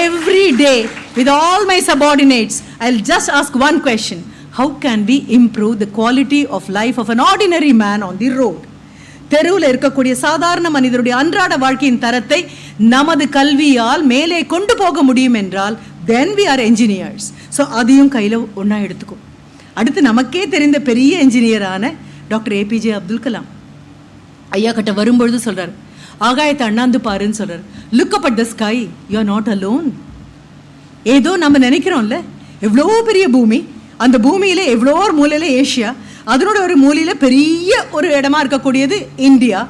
Every day with all my subordinates, I'll just ask one question. How can we improve the quality of life of an ordinary man on the road? தெருவில் இருக்கக்கூடிய சாதாரண மனிதருடைய அன்றாட வாழ்க்கையின் தரத்தை நமது கல்வியால் மேலே கொண்டு போக முடியும் என்றால் then we are engineers. So அதையும் கையில் ஒன்றா எடுத்துக்கும். அடுத்து நமக்கே தெரிந்த பெரிய என்ஜினியரான டாக்டர் ஏபிஜே அப்துல் கலாம் ஐயா கிட்ட வரும்பொழுது சொல்கிறார், ஆகாயத்தை அண்ணாந்து பாருன்னு சொல்கிறார். Look up at the sky, you are not alone. ஏதோ நம்ம நினைக்கிறோம்ல, எவ்வளோ பெரிய பூமி, அந்த பூமியில் எவ்வளோ ஒரு மூலையில் ஏஷியா, அதனோட ஒரு மூலையில் பெரிய ஒரு இடமா இருக்கக்கூடியது இந்தியா,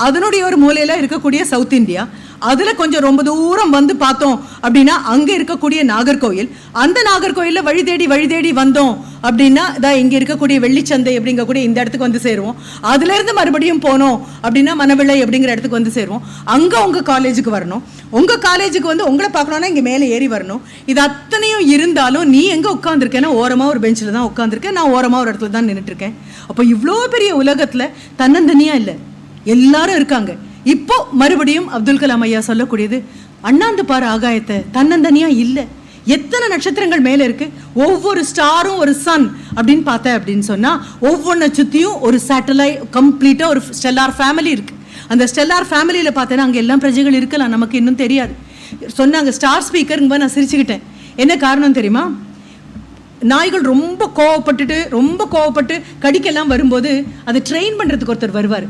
அதனுடைய ஒரு மூலையில் இருக்கக்கூடிய சவுத் இந்தியா, அதில் கொஞ்சம் ரொம்ப தூரம் வந்து பார்த்தோம் அப்படின்னா அங்கே இருக்கக்கூடிய நாகர்கோயில், அந்த நாகர்கோயிலில் வழி தேடி வந்தோம் அப்படின்னா இதான் இங்கே இருக்கக்கூடிய வெள்ளிச்சந்தை அப்படிங்கக்கூடிய இந்த இடத்துக்கு வந்து சேருவோம். அதுலேருந்து மறுபடியும் போனோம் அப்படின்னா மணவிளை அப்படிங்கிற இடத்துக்கு வந்து சேருவோம். அங்கே உங்கள் காலேஜுக்கு வரணும், உங்கள் காலேஜுக்கு வந்து உங்களை பார்க்கணுன்னா இங்கே மேலே ஏறி வரணும். இது அத்தனையும் இருந்தாலும் நீ எங்கே உட்காந்துருக்கேன்னா ஓரமாக ஒரு பெஞ்சில் தான் உட்காந்துருக்கேன், நான் ஓரமாக ஒரு இடத்துல தான் நின்றுட்டுருக்கேன். அப்போ இவ்வளோ பெரிய உலகத்தில் தன்னந்தனியாக இல்லை, எல்லாரும் இருக்காங்க. இப்போ மறுபடியும் அப்துல் கலாம் ஐயா சொல்லக்கூடியது, அண்ணாந்து பாரு ஆகாயத்தை, தன்னந்தனியா இல்லை, எத்தனை நட்சத்திரங்கள் மேலே இருக்கு, ஒவ்வொரு ஸ்டாரும் ஒரு சன் அப்படின்னு பார்த்தேன் அப்படின்னு சொன்னா ஒவ்வொன்றை சுற்றியும் ஒரு சேட்டலைட் கம்ப்ளீட்டாக ஒரு ஸ்டெல்லார் ஃபேமிலி இருக்கு. அந்த ஸ்டெல்லார் ஃபேமிலியில் பார்த்தேன்னா அங்கே எல்லாம் பிரஜைகள் இருக்கலாம், நமக்கு இன்னும் தெரியாது. சொன்னாங்க ஸ்டார் ஸ்பீக்கருங்க. நான் சிரிச்சுக்கிட்டேன். என்ன காரணம் தெரியுமா? நாய்கள் ரொம்ப கோவப்பட்டு கடிக்கெல்லாம் வரும்போது அதை ட்ரெயின் பண்ணுறதுக்கு ஒருத்தர் வருவார்.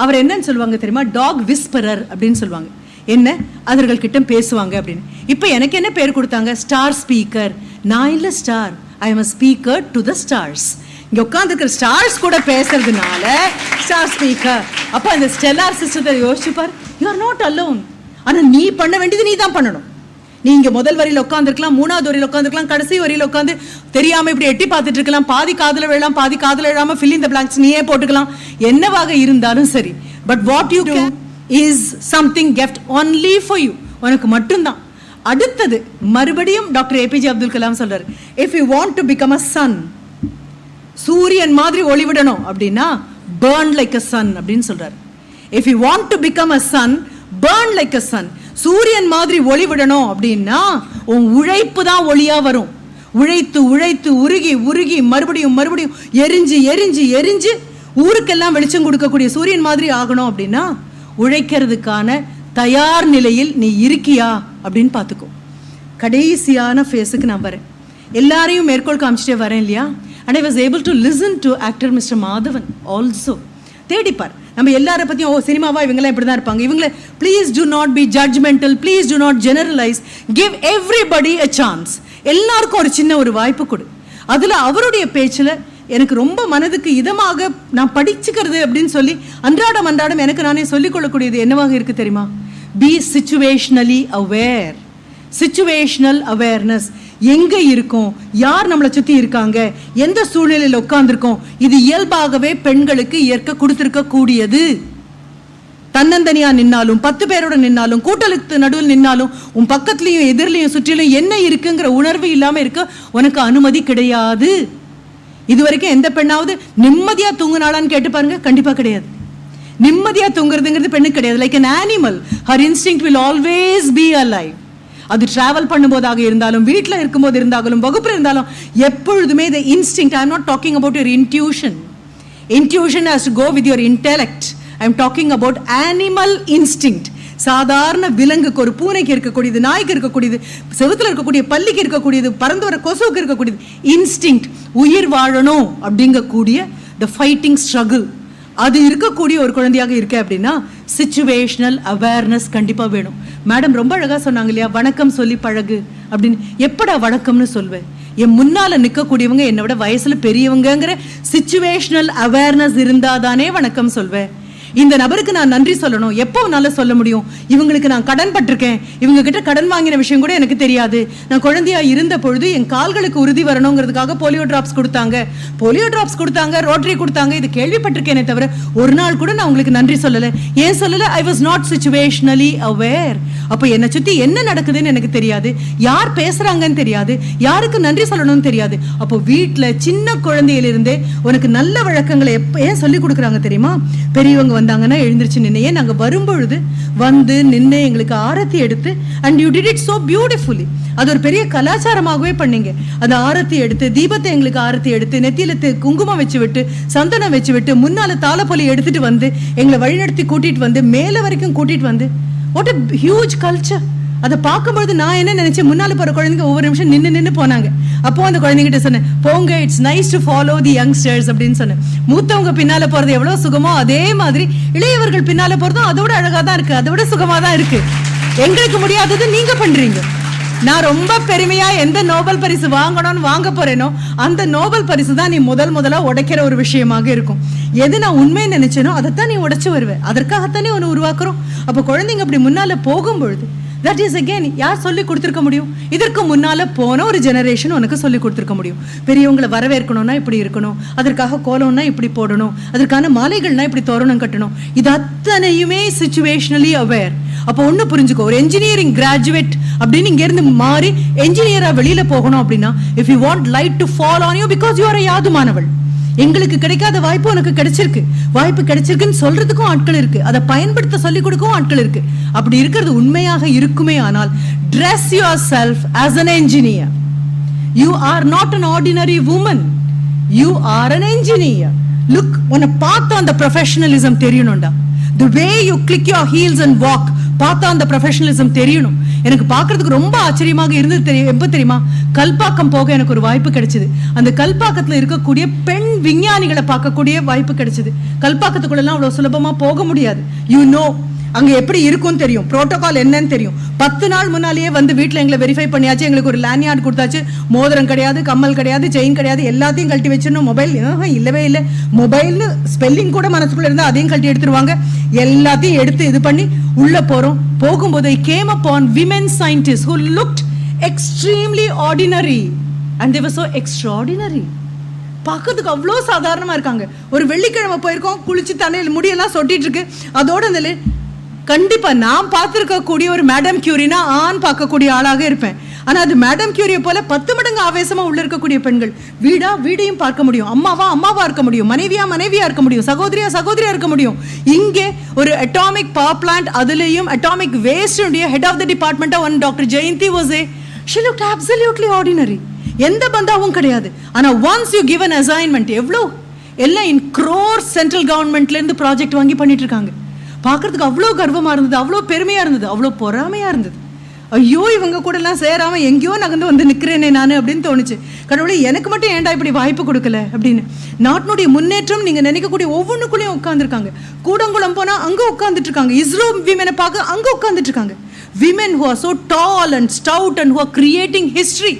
அவர் என்னன்னு சொல்லுவாங்க தெரியுமா? டாக் விஸ்பரர் அப்படின்னு சொல்லுவாங்க. என்ன அவர்கள் கிட்ட பேசுவாங்க அப்படின்னு. இப்போ எனக்கு என்ன பேர் கொடுத்தாங்க? Star speaker. நான் இல்லை star, I am a speaker to the stars. இங்கே உட்காந்துருக்கிற ஸ்டார்ஸ் கூட பேசுறதுனால ஸ்டார் ஸ்பீக்கர். அப்போ அந்த ஸ்டெல்லார் சிஸ்டத்தை யோசிச்சுப்பார், யூ ஆர் நாட் அலோன். ஆனால் நீ பண்ண வேண்டியது நீ தான் பண்ணணும். நீ இங்கே முதல் வரியில் உட்காந்துருக்கலாம், மூணாவது வரியில் உட்காந்துருக்கலாம், கடைசி வரியில் உட்காந்து தெரியாமல் இப்படி எட்டி பார்த்துட்டு இருக்கலாம், பாதி காதில் விழலாம், பாதி காதில் விழாமல் ஃபில் இன் த பிளாங்க்ஸ் நீயே போட்டுக்கலாம். என்னவாக இருந்தாலும் சரி, but what you Kane is something கெஃப்ட் only for you. உனக்கு மட்டும்தான். அடுத்தது மறுபடியும் டாக்டர் ஏபிஜே அப்துல் கலாம் சொல்றாரு, if you want to become a Sun, சூரியன் மாதிரி ஒளிவிடணும் அப்படின்னா burn like a sun அப்படின்னு சொல்றாரு. If you want to become a sun, burn like a sun. சூரியன் மாதிரி ஒளி விடணும் அப்படின்னா உன் உழைப்பு தான் ஒளியா வரும். உழைத்து உருகி மறுபடியும் எரிஞ்சு ஊருக்கெல்லாம் வெளிச்சம் கொடுக்கக்கூடிய சூரியன் மாதிரி ஆகணும் அப்படின்னா உழைக்கிறதுக்கான தயார் நிலையில் நீ இருக்கியா அப்படின்னு பார்த்துக்கோ. கடைசியான ஃபேஸுக்கு நான் வரேன். எல்லாரையும் மேற்கோள் காமிச்சிட்டே வரேன் இல்லையா? And I was able to listen to actor Mr. Madhavan also. தேடிப்பார். நம்ம எல்லாரை பற்றியும் சினிமாவா இவங்களாம் இப்படி தான் இருப்பாங்க, இவங்கள please do not be judgmental, please do not generalize, give everybody a chance. எல்லாருக்கும் ஒரு சின்ன ஒரு வாய்ப்பு கொடு. அதில் அவருடைய பேச்சில் எனக்கு ரொம்ப மனதுக்கு இதமாக நான் படிச்சுக்கிறது அப்படின்னு சொல்லி அன்றாடம் எனக்கு நானே சொல்லிக்கொள்ளக்கூடியது என்னவாக இருக்குது தெரியுமா? Be situationally aware. Situational awareness. எங்கே இருக்கோம், யார் நம்மளை சுற்றி இருக்காங்க, எந்த சூழ்நிலையில் உட்கார்ந்துருக்கோம், இது இயல்பாகவே பெண்களுக்கு இயற்கை கொடுத்துருக்க கூடியது. தன்னந்தனியா நின்னாலும் 10 பேரோட நின்னாலும் கூட்டலுக்கு நடுவில் நின்னாலும் உன் பக்கத்துலையும் எதிரிலையும் சுற்றிலும் என்ன இருக்குங்கிற உணர்வு இல்லாமல் இருக்க உனக்கு அனுமதி கிடையாது. இது வரைக்கும் எந்த பெண்ணாவது நிம்மதியாக தூங்குனாளான்னு கேட்டு பாருங்க, கண்டிப்பாக கிடையாது. நிம்மதியாக தூங்குறதுங்கிறது பெண்ணுக்கு கிடையாது. Like an animal, her instinct will always be alive. அது ட்ராவல் பண்ணும்போதாக இருந்தாலும், வீட்டில் இருக்கும்போது இருந்தாலும், வகுப்பில் இருந்தாலும், எப்பொழுதுமே the instinct. I am not talking about your intuition. Intuition has to go with your intellect. I am talking about animal instinct. சாதாரண விலங்குக்கு, ஒரு பூனைக்கு இருக்கக்கூடியது, நாய்க்கு இருக்கக்கூடியது, செவுத்தில் இருக்கக்கூடிய பல்லிக்கு இருக்கக்கூடியது, பறந்து வர கொசுவுக்கு இருக்கக்கூடியது இன்ஸ்டிங்க்ட். உயிர் வாழணும் அப்படிங்கக்கூடிய the fighting struggle, அது இருக்கக்கூடிய ஒரு குழந்தையாக இருக்க அப்படின்னா சிச்சுவேஷனல் அவேர்னஸ் கண்டிப்பாக வேணும். மேடம் ரொம்ப அழகாக சொன்னாங்க இல்லையா, வணக்கம் சொல்லி பழகு அப்படின்னு. எப்படா வணக்கம்னு சொல்வேன்? என் முன்னால் நிற்கக்கூடியவங்க என்னை விட வயசில் பெரியவங்கிற சிச்சுவேஷனல் அவேர்னஸ் இருந்தால் தானே வணக்கம் சொல்வேன். இந்த நபருக்கு நான் நன்றி சொல்லணும். எப்போ என்னால சொல்ல முடியும்? இவங்களுக்கு நான் கடன் பட்டிருக்கேன், இவங்க கிட்ட கடன் வாங்கின விஷயம் கூட எனக்கு தெரியாது. நான் குழந்தையா இருந்த பொழுது என் கால்களுக்கு உறுதி வரணுங்கிறதுக்காக போலியோ டிராப்ஸ் கொடுத்தாங்க, ரோட்டரி கொடுத்தாங்க. இது கேள்விப்பட்டிருக்கேனே தவிர ஒரு நாள் கூட நான் உங்களுக்கு நன்றி சொல்லல. ஏன் சொல்லல? I was not situationally aware. அப்ப என்னை சுத்தி என்ன நடக்குதுன்னு எனக்கு தெரியாது, யார் பேசுறாங்கன்னு தெரியாது, யாருக்கு நன்றி சொல்லணும்னு தெரியாது. அப்போ வீட்டுல சின்ன குழந்தையிலிருந்தே உனக்கு நல்ல வழக்கங்களை ஏன் சொல்லி கொடுக்குறாங்க தெரியுமா? பெரியவங்க வந்தாங்கன்னா எழுந்திருச்சு நின்று, ஏன் நாங்க வரும்பொழுது வந்து நின்று எங்களுக்கு ஆரத்தி எடுத்து, and you did it so beautifully. அது ஒரு பெரிய கலாச்சாரமாகவே பண்ணீங்க. அந்த ஆரத்தி எடுத்து, தீபத்தை எங்களுக்கு ஆரத்தி எடுத்து, நெத்தியில குங்குமம் வச்சு விட்டு, சந்தனம் வச்சு விட்டு, முன்னால தாளப்பொலி எடுத்துட்டு வந்து எங்களை வழிநடத்தி கூட்டிட்டு வந்து மேல வரைக்கும் கூட்டிட்டு வந்து, வாட் a huge culture. அதை பார்க்கும்பொழுது நான் என்ன நினைச்சேன், முன்னால போற குழந்தைங்க ஒவ்வொரு நிமிஷம் நின்று போனாங்க. அப்போ அந்த குழந்தைகிட்ட சொன்னேன், போங்க, it's nice to follow the youngsters அப்படின்னு சொன்னேன். மூத்தவங்க பின்னால போறது எவ்வளவு சுகமோ அதே மாதிரி இளையவர்கள் பின்னால போறதும் அதோட அழகா தான் இருக்கு, அதோட சுகமா தான் இருக்கு. எங்களுக்கு முடியாதது நீங்க பண்றீங்க. நான் ரொம்ப பெருமையா எந்த நோபல் பரிசு வாங்கணும்னு வாங்க போறேனோ அந்த நோபல் பரிசு தான் நீ முதலா உடைக்கிற ஒரு விஷயமாக இருக்கும். எது நான் உண்மை நினைச்சேனோ அதைத்தான் நீ உடைச்சு வருவேன். அதற்காகத்தானே ஒன்று உருவாக்குறோம். அப்ப குழந்தைங்க அப்படி முன்னால போகும்பொழுது, that is again, யார் சொல்லி கொடுத்திருக்க முடியும்? இதற்கு முன்னால போன ஒரு ஜெனரேஷன் உனக்கு சொல்லி கொடுத்திருக்க முடியும். பெரியவங்களை வரவேற்கணும்னா இப்படி இருக்கணும், அதற்காக கோலம்னா இப்படி போடணும், அதற்கான மாலைகள்னா இப்படி தோரணம் கட்டணும். இது அத்தனையுமே சிச்சுவேஷனலி அவேர். அப்போ ஒண்ணு புரிஞ்சுக்கோ, ஒரு என்ஜினியரிங் கிராஜுவேட் அப்படின்னு இங்க இருந்து மாறி என்ஜினியரா வெளியில போகணும் அப்படின்னா, if you want light to fall on you because you are யாதுமானவள். எங்களுக்கு கிடைக்காத வாய்ப்பு உனக்கு கிடைச்சிருக்கு. வாய்ப்பு கிடைச்சிருக்குன்னு சொல்றதுக்கும் ஆட்கள் இருக்கு, அதை பயன்படுத்த சொல்லிக் கொடுக்கவும் ஆட்கள் இருக்கு. அப்படி இருக்கிறது உண்மையாக இருக்குமே ஆனால், dress yourself as an engineer. You are not an ordinary woman. You are an engineer. Look, உன்னை பார்த்த அந்த professionalism தெரியணும்டா. The way you click your heels and walk, பார்த்தா அந்த ப்ரொஃபஷனலிசம் தெரியணும். எனக்கு பார்க்கறதுக்கு ரொம்ப ஆச்சரியமாக இருந்தது. எப்ப தெரியுமா? கல்பாக்கம் போக எனக்கு ஒரு வாய்ப்பு கிடைச்சது. அந்த கல்பாக்கத்துல இருக்கக்கூடிய பெண் விஞ்ஞானிகளை பார்க்கக்கூடிய வாய்ப்பு கிடைச்சது. கல்பாக்கத்துக்குள்ள எல்லாம் அவ்வளவு சுலபமா போக முடியாது. யூ நோ, அங்க எப்படி இருக்கும் தெரியும், புரோட்டோகால் என்னன்னு தெரியும். 10 நாள் முன்னாலேயே வந்து வீட்டுல எங்களை வெரிஃபை பண்ணியாச்சு. எங்களுக்கு ஒரு லேண்ட்யார்டு கொடுத்தாச்சு. மோதிரம் கிடையாது, கம்மல் கிடையாது, செயின் கிடையாது, எல்லாத்தையும் கழட்டி வச்சிடணும். மொபைல் இல்லவே இல்லை. மொபைல்னு ஸ்பெல்லிங் கூட மனசுக்குள்ள இருந்தா அதையும் கழட்டி எடுத்துருவாங்க. எல்லாத்தையும் எடுத்து இது பண்ணி உள்ள போறோம். போகும்போது I came upon women scientists who looked extremely ordinary and they were so extraordinary. பார்க்கறதுக்கு அவ்வளோ சாதாரணமா இருக்காங்க. ஒரு வெள்ளிக்கிழமை போயிருக்கோம், குளிச்சு தலையில் முடியெல்லாம் சொட்டிட்டு இருக்கு. அதோட அந்த கண்டிப்பா நான் பார்த்திருக்கக்கூடிய ஒரு மேடம் கியூரினா ஆண் பார்க்கக்கூடிய ஆளாக இருப்பேன். ஆனா அது மேடம் கியூரியை போல 10 மடங்கு ஆவேசமா உள்ள இருக்கக்கூடிய பெண்கள். வீடையும் பார்க்க முடியும், அம்மாவா இருக்க முடியும், மனைவியா இருக்க முடியும், சகோதரியா இருக்க முடியும். இங்கே ஒரு அட்டாமிக் பவர் பிளான்ட், அதுலயும் atomic waste head of the department one doctor Jayanthi was she looked absolutely ordinary. எந்த பந்தாவும் கிடையாது. ஆனா once you give an assignment, எல்லாம் இன் crores சென்ட்ரல் கவர்மெண்ட்ல இருந்து ப்ராஜெக்ட் வாங்கி பண்ணிட்டு இருக்காங்க. பார்க்கறதுக்கு அவ்வளோ கர்வமா இருந்தது, அவ்வளோ பெருமையா இருந்தது, அவ்வளோ பொறாமையா இருந்தது. ஐயோ, இவங்க கூட எல்லாம் சேராம எங்கேயோ நகர்ந்து வந்து நிக்கிறேனே நானு அப்படின்னு தோணுச்சு. கடவுளே, எனக்கு மட்டும் ஏன்டா இப்படி வாய்ப்பு கொடுக்கல அப்படின்னு. நாட்டினுடைய முன்னேற்றம் நீங்க நினைக்கக்கூடிய ஒவ்வொன்றுக்குள்ளேயும் உட்கார்ந்துருக்காங்க. கூடங்குளம் போனா அங்க உட்கார்ந்துட்டு இருக்காங்க. இஸ்ரோ விமனை பார்க்க அங்க உட்கார்ந்துட்டு இருக்காங்க. Women who are so tall and stout and who are creating history.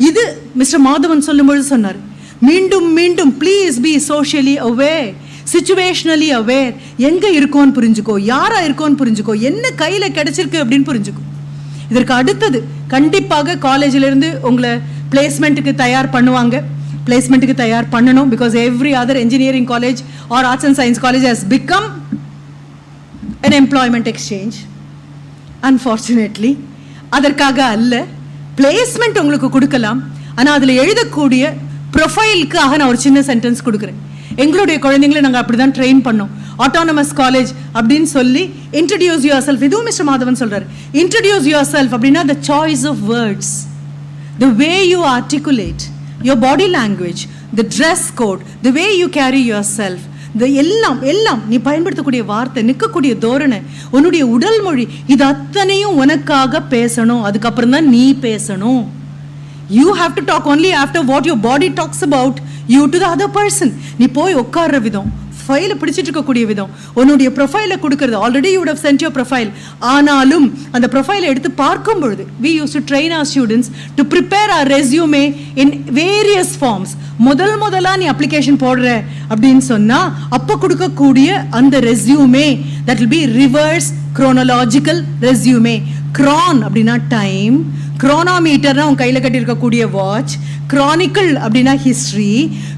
இது மிஸ்டர் மாதவன் சொல்லும்போது சொன்னார், மீண்டும் please be socially aware, situationally aware. எங்க இருக்கோன்னு புரிஞ்சுக்கோ, யாரா இருக்கோன்னு புரிஞ்சுக்கோ, என்ன கையில கிடைச்சிருக்கு அப்படின்னு புரிஞ்சுக்கோ. இதற்கு அடுத்தது கண்டிப்பாக காலேஜில இருந்து உங்களை பிளேஸ்மெண்ட்டுக்கு தயார் பண்ணுவாங்க. பிளேஸ்மெண்ட்டுக்கு தயார் பண்ணணும். Because every other engineering college or arts and science college has become an employment exchange. Unfortunately, அதற்காக அல்ல, பிளேஸ்மெண்ட் உங்களுக்கு கொடுக்கலாம். ஆனா அதுல எழுதக்கூடிய ப்ரொஃபைலுக்காக நான் ஒரு சின்ன சென்டென்ஸ் கொடுக்குறேன். எங்களுடைய குழந்தைங்களை நாங்கள் அப்படிதான் ட்ரெயின் பண்ணோம். ஆட்டோனமஸ் காலேஜ் அப்படின்னு சொல்லி இன்ட்ரடியூஸ் யுவர் செல்ஃப். இதுவும் மிஸ்டர் மாதவன் சொல்றாரு. இன்ட்ரடியூஸ் யுவர் செல்ஃப் அப்படின்னா the choice of words, the way you articulate, your body language, the dress code, the way you carry yourself, எல்லாம் நீ பயன்படுத்தக்கூடிய வார்த்தை, நிற்கக்கூடிய தோரணை, உன்னுடைய உடல் மொழி, இது அத்தனையும் உனக்காக பேசணும். அதுக்கப்புறம் தான் நீ பேசணும். You have to talk only after what your body talks about you to the other person. நீ போய் உட்கார்ற விதம், ஃபைலை பிடிச்சிட்டு இருக்கக்கூடிய விதம், உன்னுடைய ப்ரொஃபைலை கொடுக்கறது. Already you would have sent your profile. ஆனாலும் அந்த ப்ரொஃபைலை எடுத்து பார்க்கும் பொழுது we used to train our students to prepare our resume in various forms. முதலா நீ அப்ளிகேஷன் போடுற அப்படின்னு சொன்னா அப்ப கொடுக்கக்கூடிய அந்த resume that will be reverse chronological resume. Chron அப்படின்னா டைம், chronometer உன் கையில கட்டி இருக்கக்கூடிய வாட்ச், chronicle அப்படின்னா ஹிஸ்டரி,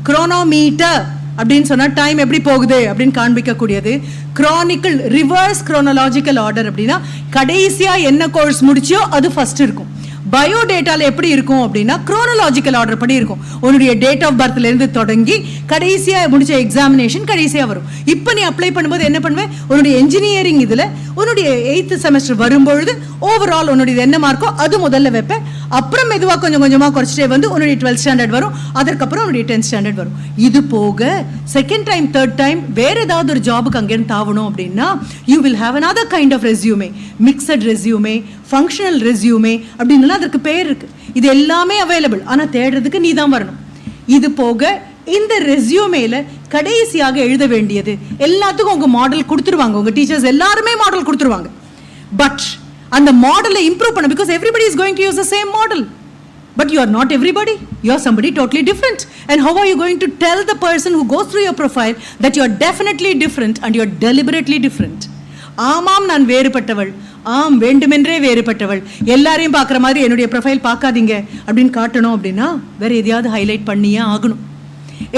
chronometer அப்படின்னு சொன்னா டைம் எப்படி போகுது அப்படின்னு காண்பிக்கக்கூடியது. chronicle ரிவர்ஸ் chronological ஆர்டர் அப்படின்னா கடைசியா என்ன கோர்ஸ் முடிச்சியோ அது ஃபர்ஸ்ட் இருக்கும். பயோடேட்டால எப்படி இருக்கும் அப்படின்னா chronological ஆர்டர் படி இருக்கும். உன்னுடைய டேட் ஆஃப் பர்த்ல இருந்து தொடங்கி கடைசியா முடிச்ச எக்ஸாமினேஷன் கடைசியா வரும். இப்போ நீ அப்ளை பண்ணும்போது என்ன பண்ணுவேன், உன்னுடைய என்ஜினியரிங் இதுல உன்னுடைய 8th செமஸ்டர் வரும்பொழுது ஓவரால் உன்னுடைய என்ன மார்க்கோ அது முதல்ல வைப்பேன். அப்புறம் மெதுவா கொஞ்சம் கொஞ்சமா குறைச்சிட்டே வந்து உன்னுடைய 12th ஸ்டாண்டர்ட் வரும், அதற்கப்புறம் உன்னுடைய 10th ஸ்டாண்டர்ட் வரும். இது போக செகண்ட் டைம் தேர்ட் டைம் வேற ஏதாவது ஒரு ஜாபுக்கு அங்கேருந்து தாவணும் அப்படின்னா you will have another kind of resume, mixed resume, functional resume அப்படின்னு அதற்கு பேர் இருக்கு. இது எல்லாமே அவைலபிள். ஆனா தேடுறதுக்கு நீ தான் வரணும். இது போக இந்த ரெஸ்யூமேல கடைசியாக எழுத வேண்டியது எல்லாத்துக்கும் உங்க மாடல் கொடுத்துருவாங்க. உங்க டீச்சர்ஸ் எல்லாருமே மாடல் கொடுத்துருவாங்க. பட் அந்த மாடலை இம்ப்ரூவ் பண்ண, because everybody is going to use the same model. But you are not everybody. You are somebody totally different. And how are you going to tell the person who goes through your profile that you are definitely different and you are deliberately different? ஆமாம் நான் வேறுபட்டவள், ஆம் வேண்டுமென்றே வேறுபட்டவள், எல்லாரையும் பார்க்குற மாதிரி என்னுடைய profile பார்க்காதீங்க அப்படின்னு காட்டணும் அப்படின்னா வேற எதையாவது ஹைலைட் பண்ணியே ஆகணும்.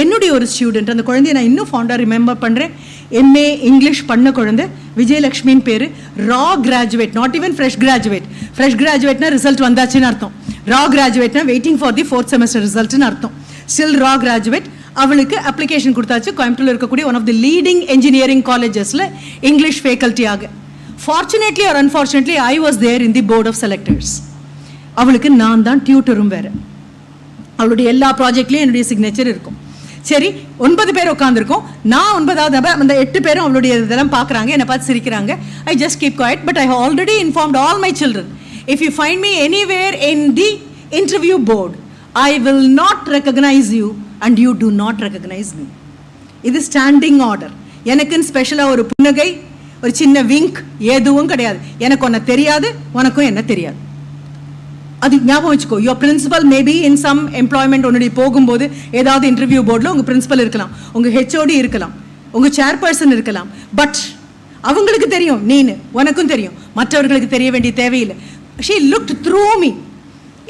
என்னுடைய ஒரு ஸ்டூடெண்ட், அந்த குழந்தைய நான் இன்னும் ஃபவுண்டாக ரிமெம்பர் பண்ணுறேன். MA இங்கிலீஷ் பண்ண குழந்தை, விஜயலக்ஷ்மின்னு பேர். Raw graduate, not even fresh graduate. Fresh கிராஜுவேட்னா ரிசல்ட் வந்தாச்சுன்னு அர்த்தம். ரா கிராஜுவேட்னா waiting for the 4th semester ரிசல்ட்னு அர்த்தம். Still raw graduate. அவளுக்கு அப்ளிகேஷன் கொடுத்தாச்சு கோயம்புத்தூர்ல இருக்கக்கூடிய one of the leading engineering காலேஜஸ்ல இங்கிலீஷ் ஃபேக்கல்ட்டியாக. Fortunately or unfortunately I was there in the board of selectors. அவளுக்கு நான் தான் டியூட்டரும் வேற. அவளுடைய எல்லா ப்ராஜெக்ட்லையும் என்னுடைய சிக்னேச்சர் இருக்கும். சரி, 9 பேர் உட்காந்துருக்கோம். நான் 9வது அந்த 8 பேரும் அவளுடைய இதெல்லாம் பார்க்குறாங்க, என்னை பார்த்து சிரிக்கிறாங்க. I just keep quiet, but I have already informed all my children, if you find me anywhere in the interview board, I will not recognize you and you do not recognize me. இது standing order. எனக்குன்னு ஸ்பெஷலாக ஒரு புன்னகை, ஒரு சின்ன wing எதுவும் கிடையாது. எனக்கு ஒன்ன தெரியாது, உனக்கும் என்ன தெரியாது. அது ஞாபகம் வச்சுக்கோ. Your principal maybe in some employment உன்னுடைய போகும்போது ஏதாவது இன்டர்வியூ போர்டில் உங்கள் பிரின்சிபல் இருக்கலாம், உங்கள் HOD இருக்கலாம், உங்கள் சேர்பர்சன் இருக்கலாம். பட் அவங்களுக்கு தெரியும் நீனு, உனக்கும் தெரியும், மற்றவர்களுக்கு தெரிய வேண்டிய தேவையில்லை. she looked through me.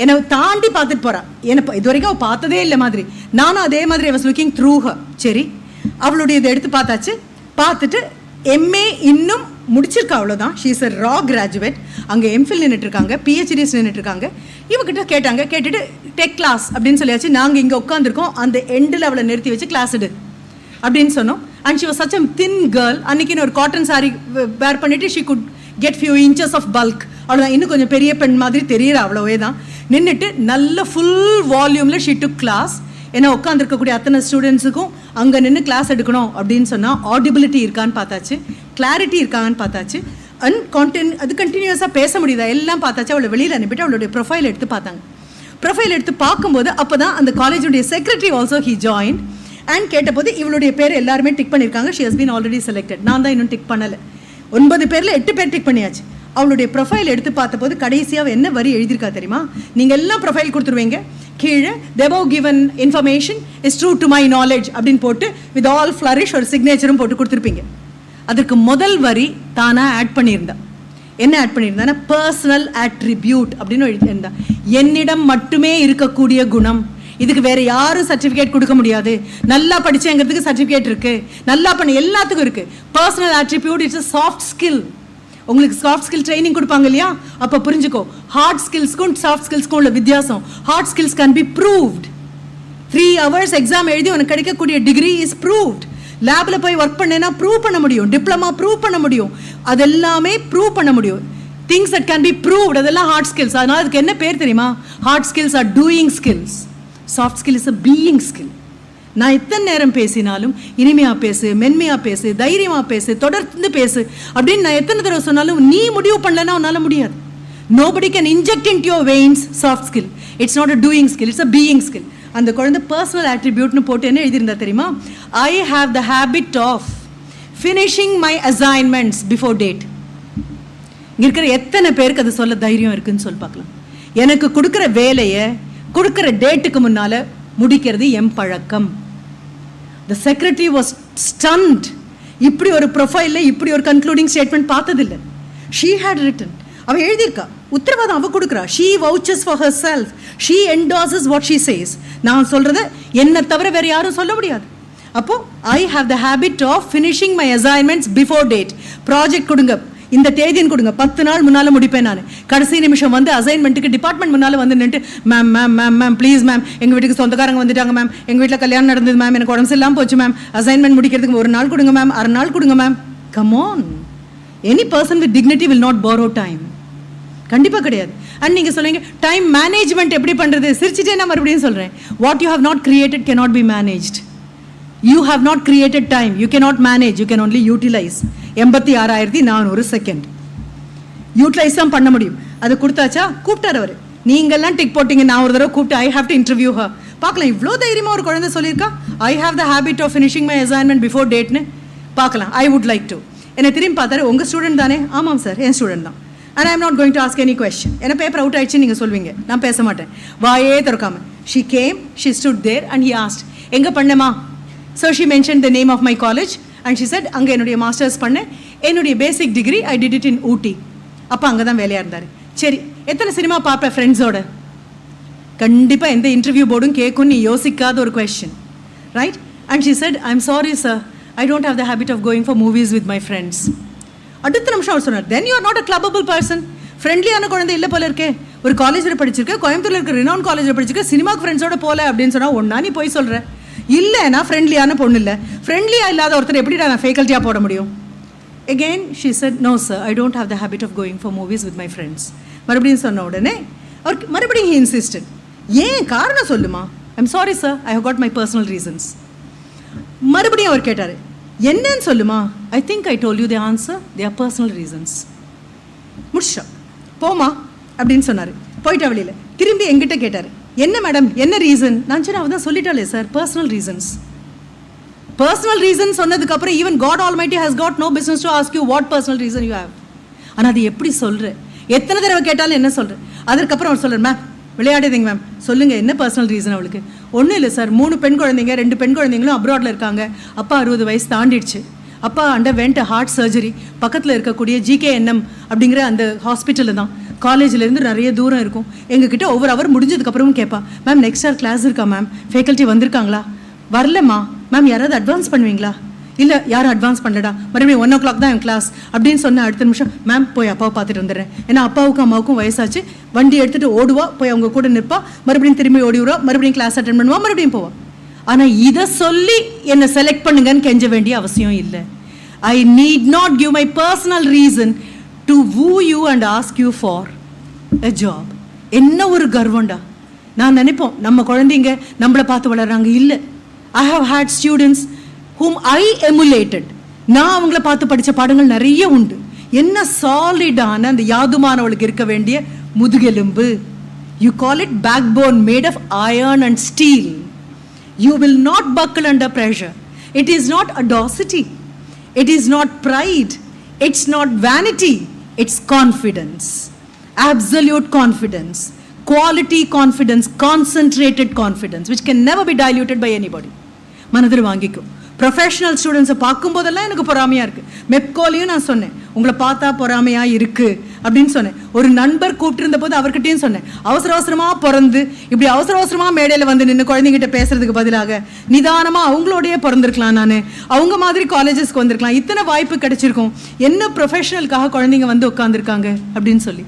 என்னை தாண்டி பார்த்துட்டு போறா. என்ன இது வரைக்கும் அவள் பார்த்ததே இல்லை மாதிரி. நானும் அதே மாதிரி I was looking through her. சரி, அவளுடைய இதை எடுத்து பார்த்தாச்சு. பார்த்துட்டு MA இன்னும் முடிச்சிருக்கா, அவ்வளோதான். She is a raw graduate. அங்கே MPhil நின்றுட்டு இருக்காங்க, PhDs நின்றுட்டு இருக்காங்க. இவகிட்ட கேட்டாங்க, கேட்டுட்டு டெக் கிளாஸ் அப்படின்னு சொல்லியாச்சு. நாங்கள் இங்கே உட்காந்துருக்கோம், அந்த எண்டில் அவளை நிறுத்தி வச்சு கிளாஸ் எடு அப்படின்னு சொன்னோம். And she was such a thin girl. அன்னைக்குன்னு ஒரு காட்டன் சாரி வேர் பண்ணிட்டு she could get few inches of bulk. அவ்வளோதான், இன்னும் கொஞ்சம் பெரிய பெண் மாதிரி தெரியற அவ்வளோவே தான். நின்றுட்டு நல்ல ஃபுல் வால்யூமில் ஷீ டுக் கிளாஸ். ஏன்னா உட்காந்துருக்கக்கூடிய அத்தனை ஸ்டூடெண்ட்ஸுக்கும் அங்கே நின்று கிளாஸ் எடுக்கணும் அப்படின்னு சொன்னால் ஆடிபிலிட்டி இருக்கான்னு பார்த்தாச்சு, கிளாரிட்டி இருக்காங்கன்னு பார்த்தாச்சு, அது கண்டினியூஸாக பேச முடியுதா எல்லாம் பார்த்தாச்சு. அவளை வெளியில் அனுப்பிட்டு அவளுடைய ப்ரொஃபைல் எடுத்து பார்த்தாங்க. ப்ரொஃபைல் எடுத்து பார்க்கும்போது அப்போ தான் அந்த காலேஜுடைய secretary also he join. And கேட்டபோது இவளுடைய பேர் எல்லாருமே டிக் பண்ணியிருக்காங்க. She has been already selected. நான் தான் இன்னும் டிக் பண்ணலை. 9 பேரில் 8 பேர் டிக் பண்ணியாச்சு. அவளுடைய ப்ரொஃபைல் எடுத்து பார்த்தபோது கடைசியாக என்ன வரி எழுதியிருக்கா தெரியுமா? நீங்கள் எல்லாம் ப்ரொஃபைல் கொடுத்துருவீங்க, கீழே தேவோ given information is true to my knowledge அப்படின்னு போட்டு வித் ஆல் ஃப்ளரிஷ் ஒரு சிக்னேச்சரும் போட்டு கொடுத்துருப்பீங்க. அதற்கு முதல் வரி தானாக ஆட் பண்ணியிருந்தா. என்ன ஆட் பண்ணியிருந்தான்னா பர்சனல் ஆட்ரிபியூட் அப்படின்னு எழுதியிருந்தா. என்னிடம் மட்டுமே இருக்கக்கூடிய குணம், இதுக்கு வேற யாரும் சர்டிஃபிகேட் கொடுக்க முடியாது. நல்லா படிச்சேங்கிறதுக்கு சர்டிஃபிகேட் இருக்கு, நல்லா பண்ண எல்லாத்துக்கும் இருக்கு. Personal attribute it's a soft skill. உங்களுக்கு சாஃப்ட் ஸ்கில் ட்ரைனிங் கொடுப்பாங்க இல்லையா, அப்போ புரிஞ்சுக்கோ ஹார்ட் ஸ்கில்ஸ்க்கும் சாஃப்ட் ஸ்கில்ஸ்க்கும் உள்ள வித்தியாசம். Hard skills can be proved. 3 hours exam எழுதி உனக்கு கிடைக்கக்கூடிய டிகிரி இஸ் ப்ரூவ்ட். லேபில் போய் ஒர்க் பண்ணேன்னா ப்ரூவ் பண்ண முடியும், டிப்ளமா ப்ரூவ் பண்ண முடியும், அதெல்லாமே ப்ரூவ் பண்ண முடியும். Things that can be proved, அதெல்லாம் ஹார்ட் ஸ்கில்ஸ். அதனால அதுக்கு என்ன பேர் தெரியுமா? Hard skills are doing skills. Soft skill is a being skill. நான் எத்தனை நேரம் பேசினாலும் இனிமையாக பேசு, மென்மையாக பேசு, தைரியமாக பேசு, தொடர்ந்து பேசு அப்படின்னு நான் எத்தனை தடவை சொன்னாலும் நீ முடிவு பண்ணலன்னா உன்னால் முடியாது. Nobody can inject into your veins soft skill. It's not a doing skill, it's a being skill. அந்த குழந்தை பர்சனல் ஆட்ரிபியூட்னு போட்டு என்ன எழுதியிருந்தா தெரியுமா? I have the habit of finishing my assignments before date. இங்கே இருக்கிற எத்தனை பேருக்கு அது சொல்ல தைரியம் இருக்குன்னு சொல்லி பார்க்கலாம். எனக்கு கொடுக்குற வேலையை கொடுக்குற டேட்டுக்கு முன்னால் முடிக்கிறது என் பழக்கம். The secretary was stunned. இப்படி ஒரு ப்ரொஃபைலில் இப்படி ஒரு கன்க்ளூடிங் ஸ்டேட்மெண்ட் பார்த்ததில்லை. She had written. அவள் எழுதியிருக்கா, உத்தரவாதம் அவள் கொடுக்குறா. She vouches for herself. She endorses what she says. நான் சொல்கிறத என்ன தவிர வேறு யாரும் சொல்ல முடியாது. அப்போது I have the habit of finishing my assignments before date. Project கொடுங்க, இந்த தேதின்னு கொடுங்க, 10 நாள் முன்னால் முடிப்பேன் நான். கடைசி நிமிஷம் வந்து அசைன்மெண்ட்டுக்கு டிபார்ட்மெண்ட் முன்னால் வந்து நின்று ma'am ma'am ma'am ma'am please ma'am, எங்கள் வீட்டுக்கு சொந்தக்காரங்க வந்துட்டாங்க மேம், எங்கள் வீட்டில் கல்யாணம் நடந்தது மேம், எனக்கு உடம்பு சரியில்லாமல் போச்சு மேம், அசைன்மெண்ட் முடிக்கிறதுக்கு 1 நாள் கொடுங்க மேம், 1/2 நாள் கொடுங்க ma'am. Come on, any person with dignity will not borrow time. கண்டிப்பாக கிடையாது. அண்ட் நீங்கள் சொல்லுவீங்க டைம் மேனேஜ்மெண்ட் எப்படி பண்ணுறது? சிரிச்சிட்டே நான் மறுபடியும் சொல்கிறேன், what you have not created cannot be managed. You have not created time. You cannot manage. You can only utilize. 86,400 second utilize தான் பண்ண முடியும். அது கொடுத்தாச்சா? கூப்பிட்டார் அவர். நீங்கள்லாம் டிக் போட்டிங்க, நான் ஒரு தடவை கூப்பிட்டு I have to interview her. பார்க்கலாம், இவ்வளோ தைரியமாக ஒரு குழந்தை சொல்லியிருக்கா, I have the habit of finishing my assignment before டேட்னு. பார்க்கலாம், ஐ வுட் லைக் டு. என்னை திரும்பி பார்த்தாரு, உங்கள் ஸ்டூடெண்ட் தானே? ஆமாம் சார், என் ஸ்டூடெண்ட் தான். And I am not going to ask any question. என்ன பேப்பர் அவுட் ஆயிடுச்சு நீங்கள் சொல்வீங்க, நான் பேச மாட்டேன், வாயே திறக்காம. She came, she stood there and he asked, எங்கே பண்ணமா? So she mentioned the name of my college and she said, அங்கே என்னுடைய மாஸ்டர்ஸ் பண்ணேன், என்னுடைய basic degree I did it in Ooty. அப்போ அங்கே தான் வேலையாக இருந்தார். சரி, எத்தனை சினிமா பார்ப்பேன் ஃப்ரெண்ட்ஸோட? கண்டிப்பாக எந்த இன்டர்வியூ போர்டும் கேட்கும் நீ யோசிக்காத ஒரு question, right? And she said, I am sorry sir, I don't have the habit of going for movies with my friends. அடுத்த நிமிஷம் அவர் சொன்னார், then you are not a clubbable person. ஃப்ரெண்ட்லியான குழந்தை இல்லை போல இருக்கே. ஒரு காலேஜில் படிச்சிருக்கேன், கோயம்புத்தூரில் இருக்க ரினவுன் காலேஜில் படிச்சிருக்கேன், சினிமாக்கு ஃப்ரெண்ட்ஸோட போல அப்படின்னு சொன்னால் ஒன்றா நீ போய் சொல்கிறேன். இல்லை, நான் ஃப்ரெண்ட்லியான பொண்ணு இல்லை. ஃப்ரெண்ட்லியாக இல்லாத ஒருத்தர் எப்படி நான் ஃபேக்கல்ட்டியாக போட முடியும்? Again she said, no sir, I don't have the habit of going for movies with my friends. மறுபடியும் சொன்ன உடனே அவர் மறுபடியும் he insisted, ஏன் காரணம் சொல்லுமா? I'm sorry sir, I have got my personal reasons. மறுபடியும் அவர் கேட்டார், என்னன்னு சொல்லுமா? I think I told you the answer, they are personal reasons. முடிச்சா, போமா அப்படின்னு சொன்னார். போயிட்டா வெளியில். திரும்பி எங்கிட்ட கேட்டார், என்ன மேடம், என்ன ரீசன்? நான் சொன்னேன், அவள் தான் சொல்லிட்டாலே sir, personal reasons. Personal reason சொன்னதுக்கப்புறம் even God Almighty has got no business to ask you what personal reason you have. ஆனால் அது எப்படி சொல்கிறேன், எத்தனை தடவை கேட்டாலும் என்ன சொல்கிறேன். அதுக்கப்புறம் அவர் சொல்கிறேன், மேம் விளையாடுதீங்க மேம், சொல்லுங்கள் என்ன பர்சனல் ரீசன் அவளுக்கு? ஒன்றும் இல்லை சார், 3 பெண் குழந்தைங்க, 2 பெண் குழந்தைங்களும் அப்ராடில் இருக்காங்க. அப்பா 60 வயசு தாண்டிடுச்சு. அப்பா வெண்ட் ஹார்ட் சர்ஜரி. பக்கத்தில் இருக்கக்கூடிய GKNM அப்படிங்கிற அந்த ஹாஸ்பிட்டலில் தான், காலேஜிலேருந்து நிறைய தூரம் இருக்கும். எங்ககிட்ட ஒவ்வொரு அவர் முடிஞ்சதுக்கப்புறமும் கேட்பா, மேம் நெக்ஸ்ட் ஹவர் கிளாஸ் இருக்கா மேம், ஃபேக்கல்ட்டி வந்திருக்காங்களா? வரலம்மா. மேம் யாராவது அட்வான்ஸ் பண்ணுவீங்களா? இல்லை யாரும் அட்வான்ஸ் பண்ணலடா, மறுபடியும் 1 o'clock தான் என் கிளாஸ் அப்படின்னு சொன்ன அடுத்த நிமிஷம், மேம் போய் அப்பாவை பார்த்துட்டு வந்துடுறேன். ஏன்னா அப்பாவுக்கும் அம்மாவுக்கும் வயசாச்சு, வண்டி எடுத்துகிட்டு ஓடுவா, போய் அவங்க கூட நிற்பா, மறுபடியும் திரும்பி ஓடி வருவா, மறுபடியும் கிளாஸ் அட்டென்ட் பண்ணுவா, மறுபடியும் போவா. ஆனால் இதை சொல்லி என்னை செலக்ட் பண்ணுங்கன்னு கெஞ்ச வேண்டிய அவசியம் இல்லை. I need not give my personal reason to woo you and ask you for a job. என்ன ஒரு கர்வம்டா. நான் நினைப்போம் நம்ம குழந்தைங்க நம்மளை பார்த்து வளர்றாங்க. இல்லை, I have had students whom I emulated. நான் அவங்கள பார்த்து படித்த பாடங்கள் நிறைய உண்டு. என்ன சாலிடான அந்த யாதுமானவளுக்கு இருக்க வேண்டிய முதுகெலும்பு. You call it backbone made of iron and steel. You will not buckle under pressure. It is not audacity. It is not pride. It's not vanity. It's confidence. Absolute confidence. Quality confidence. Concentrated confidence. Which can never be diluted by anybody. மனதில் வாங்கிக்கும். Professional ஸ்டூடெண்ட்ஸை பார்க்கும்போதெல்லாம் எனக்கு பொறாமையாக இருக்குது. மெப்கோலையும் நான் சொன்னேன், உங்களை பார்த்தா பொறாமையாக இருக்குது அப்படின்னு சொன்னேன். ஒரு நண்பர் கூப்பிட்டுருந்த போது அவர்கிட்டையும் சொன்னேன், அவசர அவசரமாக பிறந்து இப்படி அவசர அவசரமாக மேடையில் வந்து நின்று குழந்தைங்கிட்ட பேசுறதுக்கு பதிலாக நிதானமாக அவங்களோடையே பிறந்திருக்கலாம், நான் அவங்க மாதிரி காலேஜஸ்க்கு வந்திருக்கலாம், இத்தனை வாய்ப்பு கிடைச்சிருக்கும், என்ன ப்ரொஃபஷனலுக்காக குழந்தைங்க வந்து உட்காந்துருக்காங்க அப்படின்னு சொல்லி.